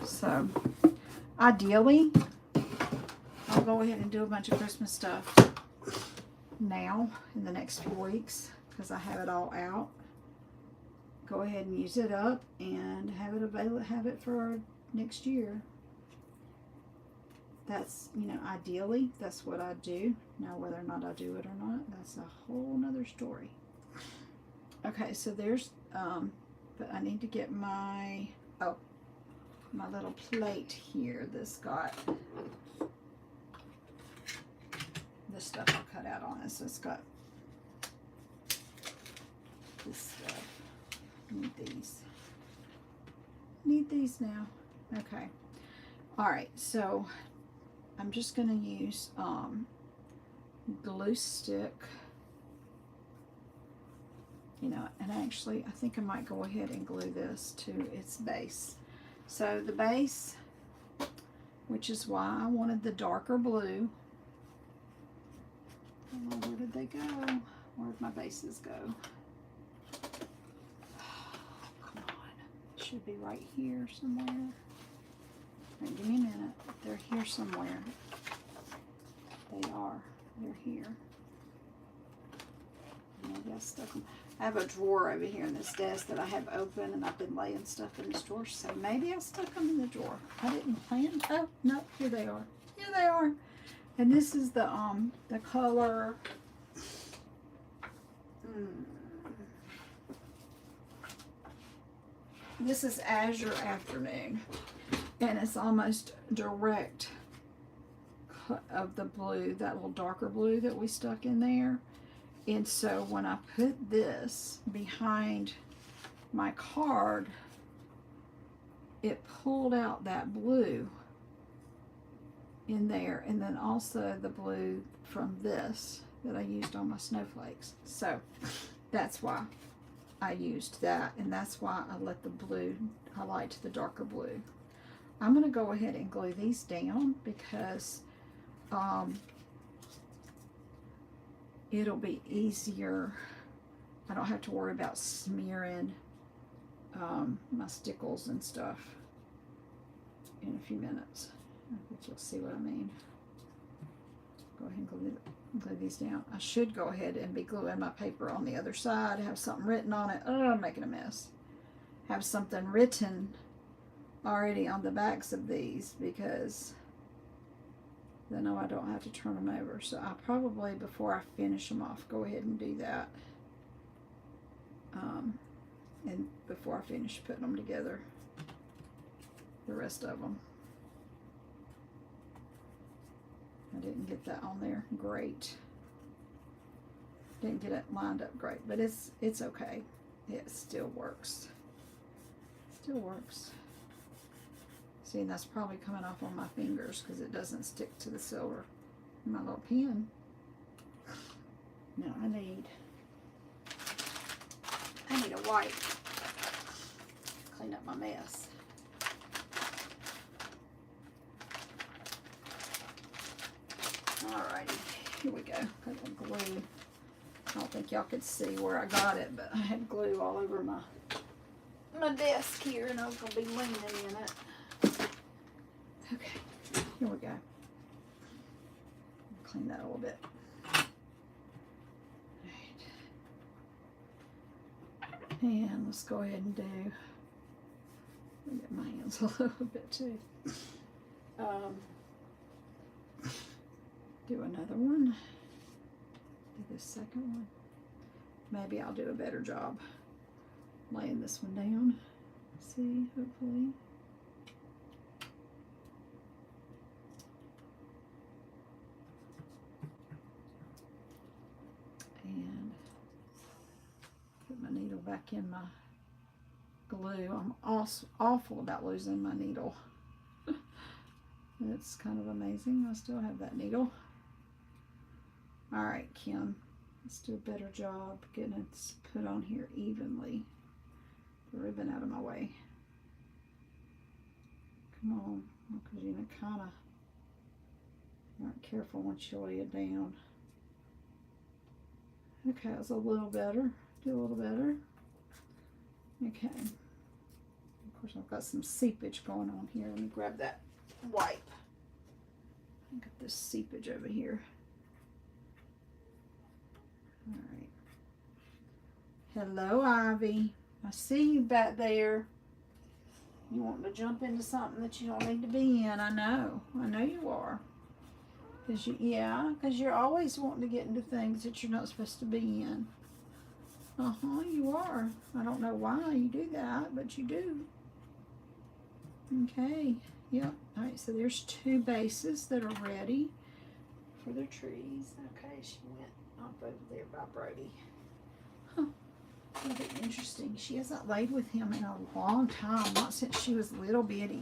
So ideally, I'll go ahead and do a bunch of Christmas stuff now in the next few weeks because I have it all out. Go ahead and use it up and have it available, have it for next year. That's, you know, ideally, that's what I do. Now, whether or not I do it or not, that's a whole nother story. Okay, so there's, but I need to get my, oh, my little plate here that's got this stuff I cut out on it. So it's got this stuff. Need these. Need these now. Okay. All right, so I'm just going to use glue stick, you know, and actually I think I might go ahead and glue this to its base. So the base, which is why I wanted the darker blue. Oh, where did they go? Where'd my bases go? Come on, it should be right here somewhere. Right, give me a minute. They're here somewhere. They are. They're here. Maybe I stuck them. I have a drawer over here in this desk that I have open, and I've been laying stuff in this drawer, so maybe I stuck them in the drawer. I didn't plan. Oh no, here they are. Here they are. And this is the color. This is Azure Afternoon, and it's almost direct cut of the blue, that little darker blue that we stuck in there. And so when I put this behind my card, it pulled out that blue in there, and then also the blue from this that I used on my snowflakes. So that's why I used that, and that's why I let the blue, I liked the darker blue. I'm going to go ahead and glue these down because it'll be easier. I don't have to worry about smearing my stickles and stuff in a few minutes. I think you'll see what I mean. Go ahead and glue these down. I should go ahead and be gluing my paper on the other side, have something written on it. Oh, I'm making a mess. Have something written already on the backs of these, because then I don't have to turn them over. So I'll probably, before I finish them off, go ahead and do that. And before I finish putting them together, the rest of them. I didn't get that on there great. Didn't get it lined up great, but it's okay. It still works. Still works. See, and that's probably coming off on my fingers because it doesn't stick to the silver. My little pen. Now I need a wipe. Clean up my mess. Alrighty, here we go. Got the glue. I don't think y'all could see where I got it, but I had glue all over my desk here, and I was gonna be leaning in it. Okay, here we go. Clean that a little bit. Alright. And let's go ahead and do. Let me get my hands a little bit too. Do another one. Do the second one. Maybe I'll do a better job laying this one down. See, hopefully. back in my glue. I'm awful about losing my needle. It's kind of amazing. I still have that needle. All right, Kim, let's do a better job getting it put on here evenly. The ribbon out of my way. Come on, because you kind of aren't careful once you lay it down. Okay, it's a little better. Do a little better. Okay. Of course, I've got some seepage going on here. Let me grab that wipe. Got this seepage over here. All right. Hello, Ivy. I see you back there. You want to jump into something that you don't need to be in. I know you are. Because you're always wanting to get into things that you're not supposed to be in. You are. I don't know why you do that, but you do. Okay. Yep. All right, so there's 2 bases that are ready for their trees. Okay, she went off over there by Brody. Huh. That'll be interesting. She hasn't laid with him in a long time, not since she was little bitty.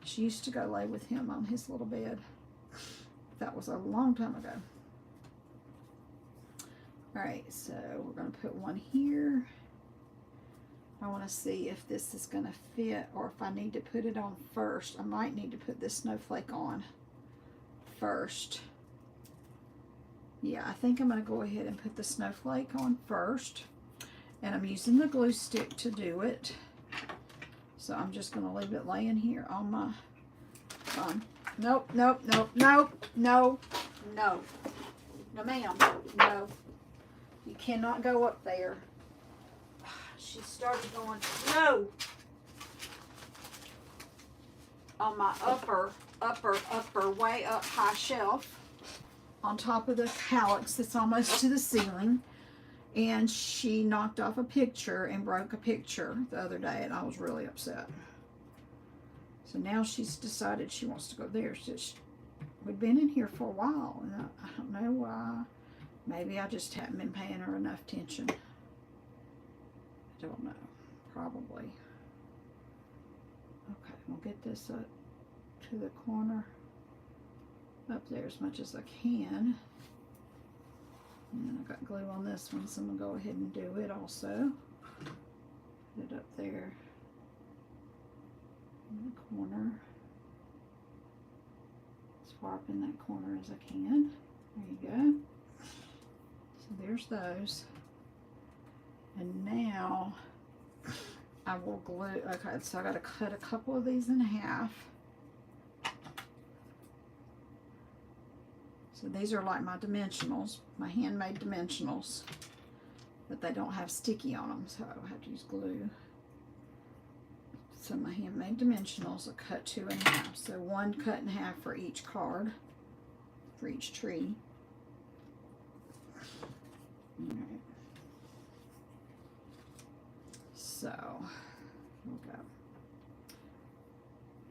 She used to go lay with him on his little bed. That was a long time ago. All right, so we're going to put one here. I want to see if this is going to fit or if I need to put it on first. I might need to put this snowflake on first. Yeah, I think I'm going to go ahead and put the snowflake on first. And I'm using the glue stick to do it. So I'm just going to leave it laying here on my... Nope. No, ma'am. No. You cannot go up there. She started going, no. On my upper, way up high shelf. On top of the calyx that's almost to the ceiling. And she knocked off a picture and broke a picture the other day. And I was really upset. So now she's decided she wants to go there. We've been in here for a while, and I don't know why. Maybe I just haven't been paying her enough attention. I don't know. Probably. Okay, we'll get this up to the corner up there as much as I can. And I got glue on this one, so I'm going to go ahead and do it also. Put it up there. In the corner, as far up in that corner as I can. There you go. So there's those. And now I will glue. Okay, so I got to cut a couple of these in half. So these are like my dimensionals, my handmade dimensionals, but they don't have sticky on them, so I have to use glue. So my handmade dimensionals are cut 2 in half. So 1 cut in half for each card, for each tree. All right. So, here we go.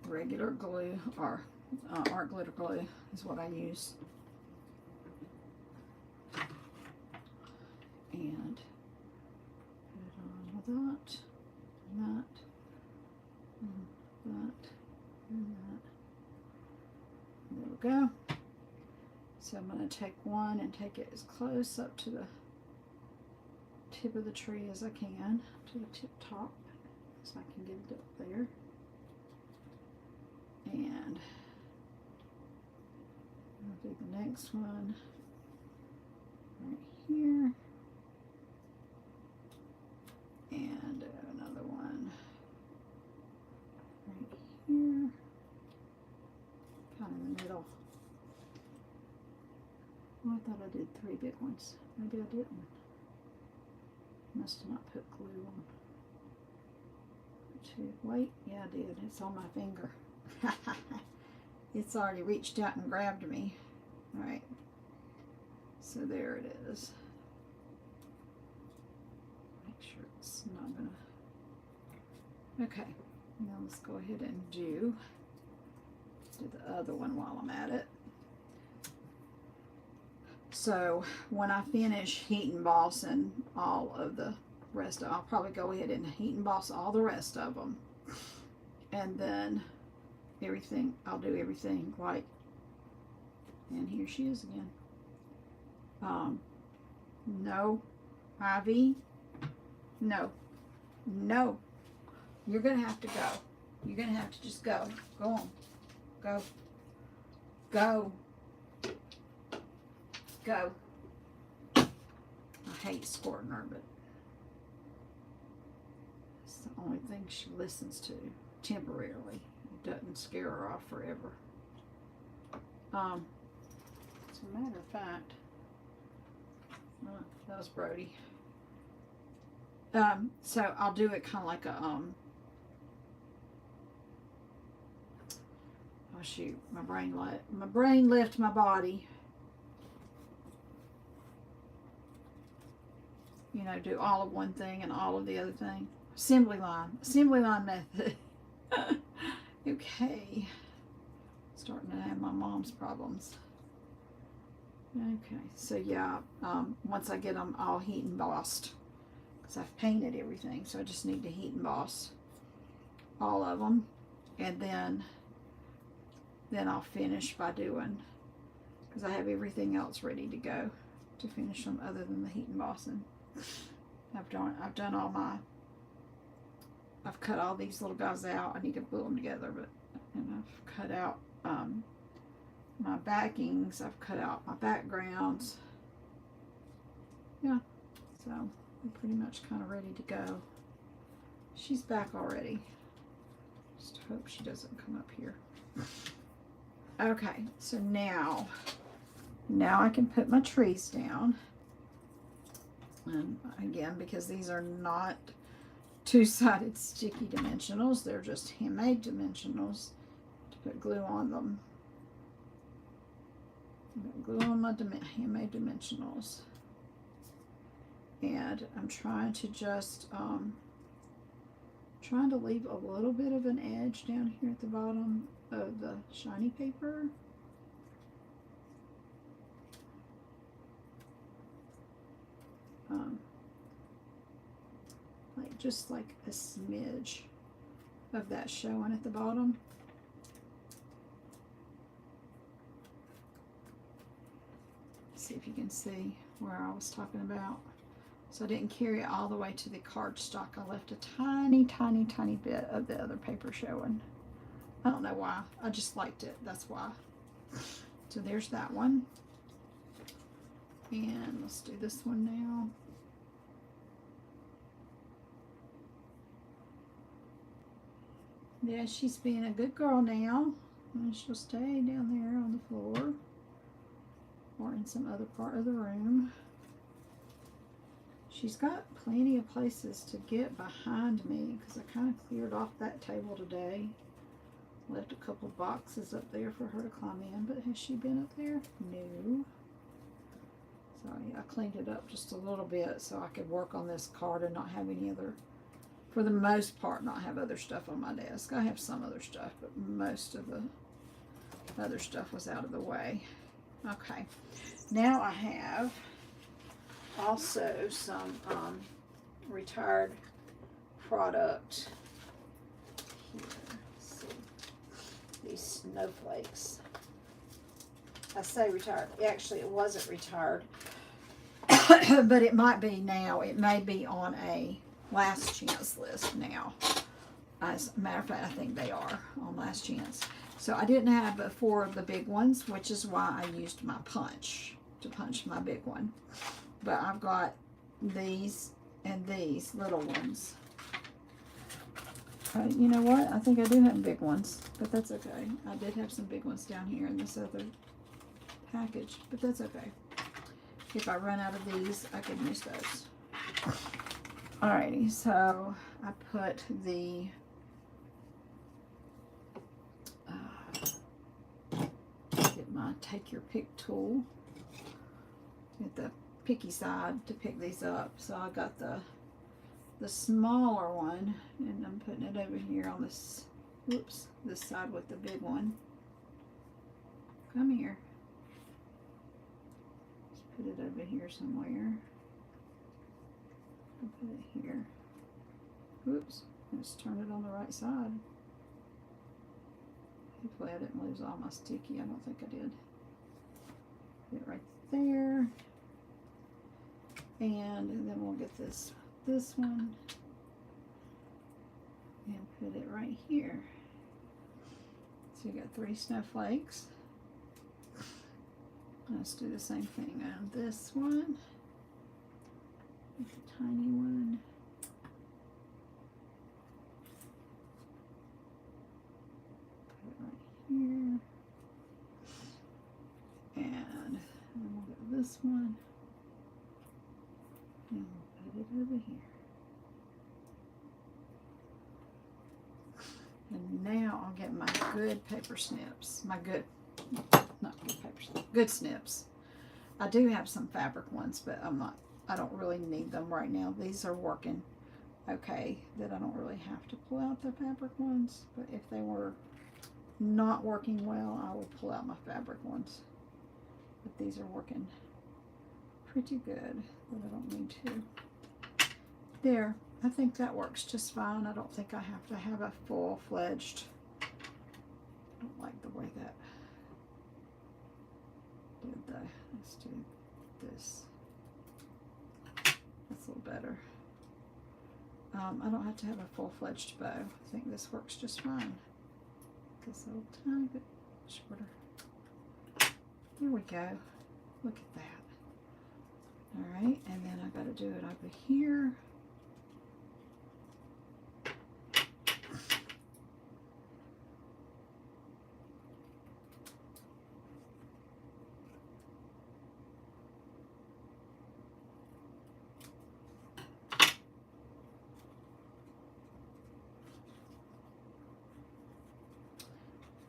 Regular glue, or art glitter glue is what I use. And put it on with that, and that. That and that. There we go. So I'm going to take one and take it as close up to the tip of the tree as I can, to the tip top, so I can get it up there. And I'll do the next one right here. And another one right here, kind of in the middle. Oh, I thought I did 3 big ones. Maybe I didn't. Must have not put glue on. 2. Wait, yeah, I did. It's on my finger. It's already reached out and grabbed me. All right. So there it is. Make sure it's not gonna. Okay. Now let's go ahead and do the other one while I'm at it. So when I finish heat embossing all of the rest of, I'll probably go ahead and heat emboss all the rest of them. And then everything, I'll do everything like, and here she is again. No, Ivy, no, no, you're going to have to go. You're going to have to just go. Go on. Go. Go. Go. I hate squirting her, but it's the only thing she listens to temporarily. It doesn't scare her off forever. As a matter of fact, that was Brody. So I'll do it kind of like a, oh shoot, my brain left my body. You know, do all of one thing and all of the other thing. Assembly line method. Okay. Starting to have my mom's problems. Okay, so yeah, once I get them all heat embossed, because I've painted everything, so I just need to heat emboss all of them, and then I'll finish by doing, because I have everything else ready to go to finish them other than the heat embossing. I've done all my, I've cut all these little guys out. I need to glue them together, but, and I've cut out my backings, I've cut out my backgrounds. Yeah, so I'm pretty much kind of ready to go. She's back already. Just hope she doesn't come up here. Okay, so now I can put my trees down. And again, because these are not two-sided sticky dimensionals, they're just handmade dimensionals, to put glue on them. Glue on my handmade dimensionals. And I'm trying to just, trying to leave a little bit of an edge down here at the bottom of the shiny paper. Like just like a smidge of that showing at the bottom. See if you can see where I was talking about. So I didn't carry it all the way to the cardstock. I left a tiny, tiny, tiny bit of the other paper showing. I don't know why. I just liked it. That's why. So there's that one. And let's do this one now. Yeah, she's being a good girl now. And she'll stay down there on the floor or in some other part of the room. She's got plenty of places to get behind me because I kind of cleared off that table today. Left a couple boxes up there for her to climb in, but has she been up there? No. Sorry, I cleaned it up just a little bit so I could work on this card and not have any other, for the most part, not have other stuff on my desk. I have some other stuff, but most of the other stuff was out of the way. Okay, now I have also some retired product here. Let's see, these snowflakes. I say retired. Actually, it wasn't retired, but it might be now. It may be on a last chance list now. As a matter of fact, I think they are on last chance. So I didn't have but 4 of the big ones, which is why I used my punch to punch my big one. But I've got these and these little ones. You know what? I think I do have big ones, but that's okay. I did have some big ones down here in this other package, but that's okay. If I run out of these, I can use those. Alrighty, so I put the get my take your pick tool at the picky side to pick these up. So I got the smaller one, and I'm putting it over here on this, whoops, this side with the big one. Come here. Let's put it over here somewhere. I'll put it here. Oops, let's turn it on the right side. Hopefully I didn't lose all my sticky. I don't think I did. Put it right there. And then we'll get this one and put it right here. So you got 3 snowflakes. Let's do the same thing on this one. The tiny one. Put it right here. And then we'll get this one. And we'll put it over here. And now I'll get my good paper snips. Not good paper snips, good snips. I do have some fabric ones, but I don't really need them right now. These are working okay, that I don't really have to pull out the fabric ones. But if they were not working well, I will pull out my fabric ones. But these are working pretty good, but I don't need to. There. I think that works just fine. I don't think I have to have a full-fledged. I don't like the way that did that. Let's do this. That's a little better. I don't have to have a full-fledged bow. I think this works just fine. Just a little tiny bit shorter. There we go. Look at that. All right, and then I got to do it over here.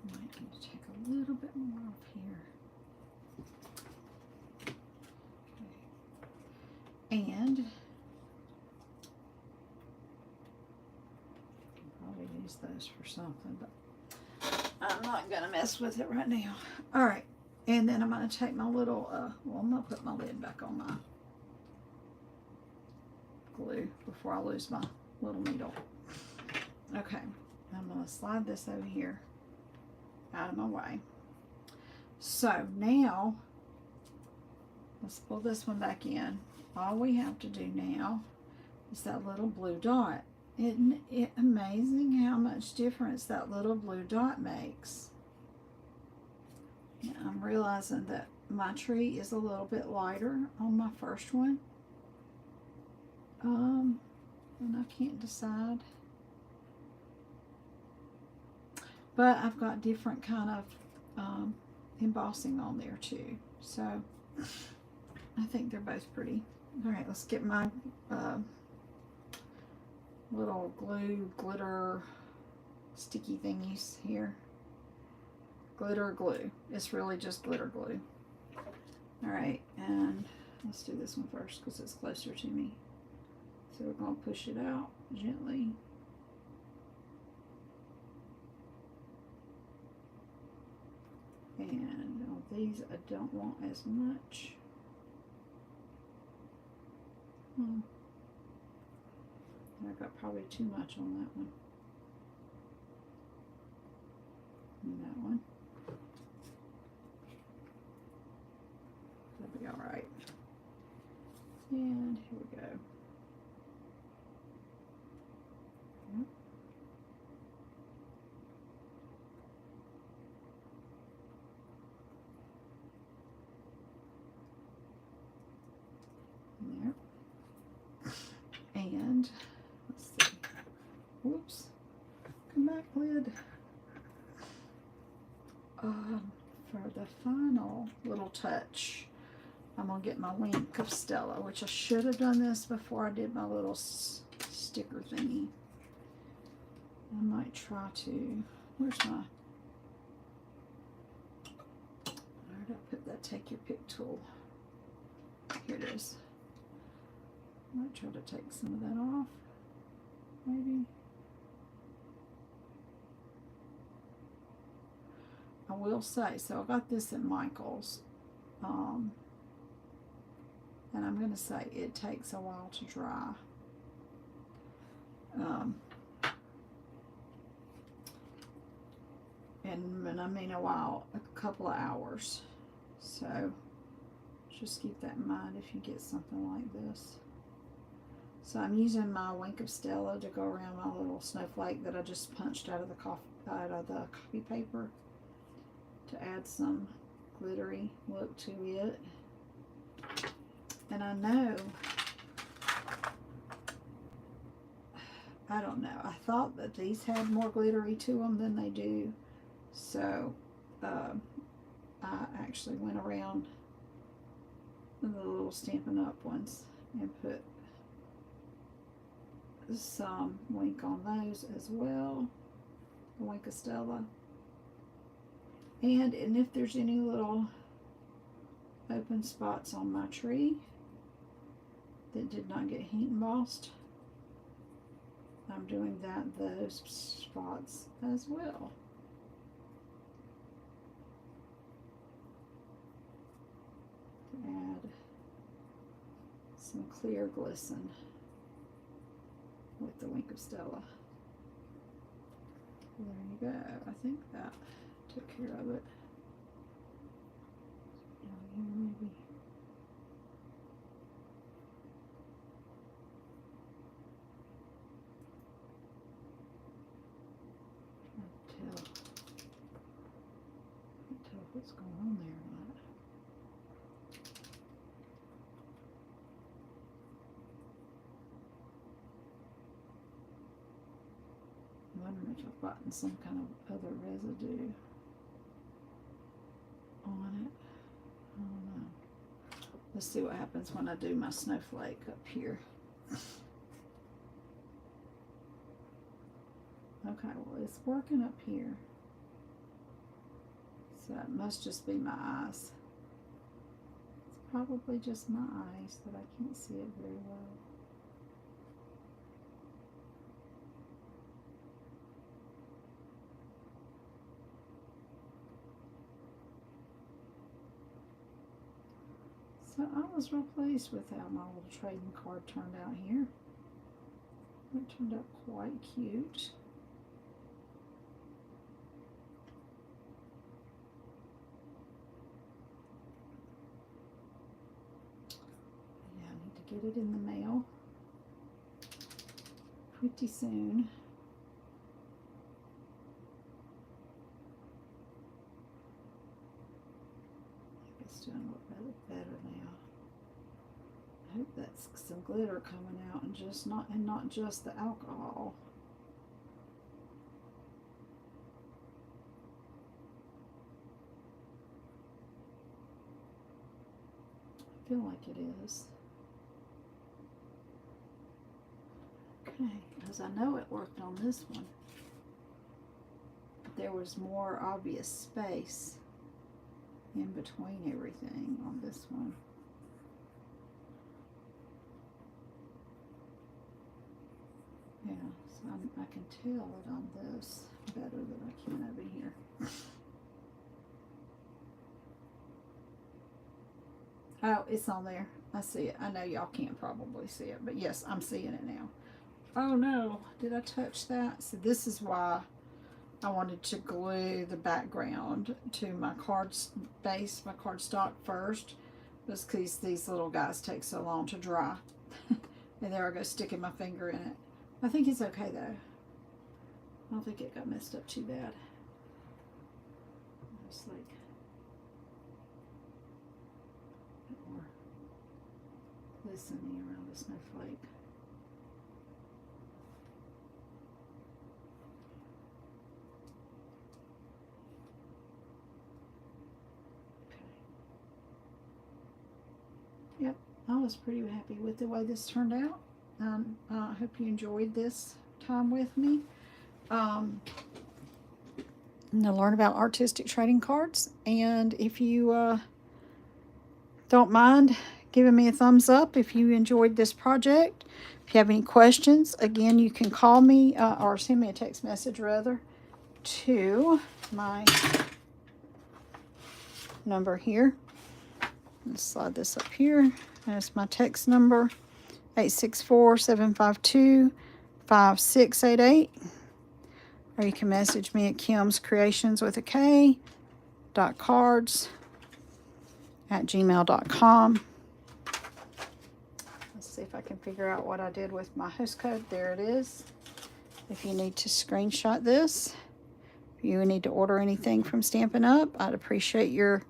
Might need to take a little bit more off here. Okay. And I'll probably use those for something, but I'm not gonna mess with it right now. All right, and then I'm gonna take my little, well, I'm gonna put my lid back on my glue before I lose my little needle. Okay, I'm gonna slide this over here out of my way. So now let's pull this one back in. All we have to do now is that little blue dot. Isn't it amazing how much difference that little blue dot makes? And I'm realizing that my tree is a little bit lighter on my first one. And I can't decide. But I've got different kind of embossing on there too. So I think they're both pretty. All right, let's get my little glitter sticky thingies here. Glitter glue. It's really just glitter glue. All right, and let's do this one first because it's closer to me. So we're going to push it out gently. And on these, I don't want as much. I got probably too much on that one. And that one. That'll be all right. And here we go. Yep. There. And let's see. Whoops. Come back, lid. For the final little touch, I'm gonna get my link of Stella, which I should have done this before I did my little sticker thingy. I might try to. Where's my? Where did I put that? Take your pick tool. Here it is. I might try to take some of that off. Maybe. I will say, so I got this at Michael's, and I'm going to say it takes a while to dry. And I mean a while, a couple of hours. So just keep that in mind if you get something like this. So I'm using my Wink of Stella to go around my little snowflake that I just punched out of the copy paper to add some glittery look to it. And I know, I don't know, I thought that these had more glittery to them than they do. So I actually went around the little Stampin' Up ones and put some Wink on those as well, the Wink of Stella. And if there's any little open spots on my tree that did not get heat embossed, I'm doing those spots as well. Add some clear glisten with the Wink of Stella. There you go. I think that took care of it. Maybe. Can't tell what's going on there or not. I'm wondering if I've gotten some kind of other residue on it. I don't know. Let's see what happens when I do my snowflake up here. Okay, well, it's working up here. So it must just be my eyes. It's probably just my eyes that I can't see it very well. So I was real pleased with how my little trading card turned out here. It turned out quite cute. Yeah, I need to get it in the mail pretty soon. It's doing a little bit better now. I hope that's some glitter coming out and not just the alcohol. I feel like it is. Okay, because I know it worked on this one. There was more obvious space in between everything on this one. Yeah, so I can tell it on this better than I can over here. Oh, it's on there. I see it. I know y'all can't probably see it, but yes, I'm seeing it now. Oh no, did I touch that? So this is why I wanted to glue the background to my card base, my cardstock first, just because these little guys take so long to dry. And there I go sticking my finger in it. I think it's okay though. I don't think it got messed up too bad. Just like a bit more glistening around the snowflake. Yep, I was pretty happy with the way this turned out. I hope you enjoyed this time with me. To learn about artistic trading cards. And if you don't mind giving me a thumbs up if you enjoyed this project. If you have any questions, again, you can call me or send me a text message rather to my number here. Let's slide this up here. That's my text number, 864-752-56 5688. Or you can message me at Kim's Creations with a K .cards@gmail.com. Let's see if I can figure out what I did with my host code. There it is. If you need to screenshot this, if you need to order anything from Stampin' Up, I'd appreciate your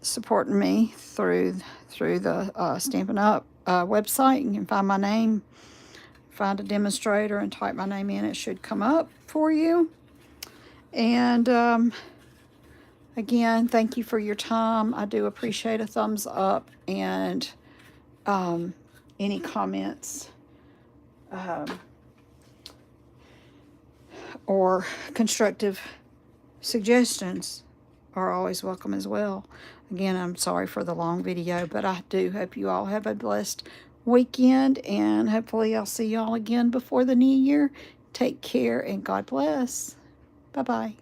supporting me through the Stampin' Up website. You can find my name, find a demonstrator, and type my name in. It should come up for you. And again, thank you for your time. I do appreciate a thumbs up and any comments or constructive suggestions are always welcome as well. Again, I'm sorry for the long video, but I do hope you all have a blessed weekend, and hopefully I'll see you all again before the new year. Take care and God bless. Bye-bye.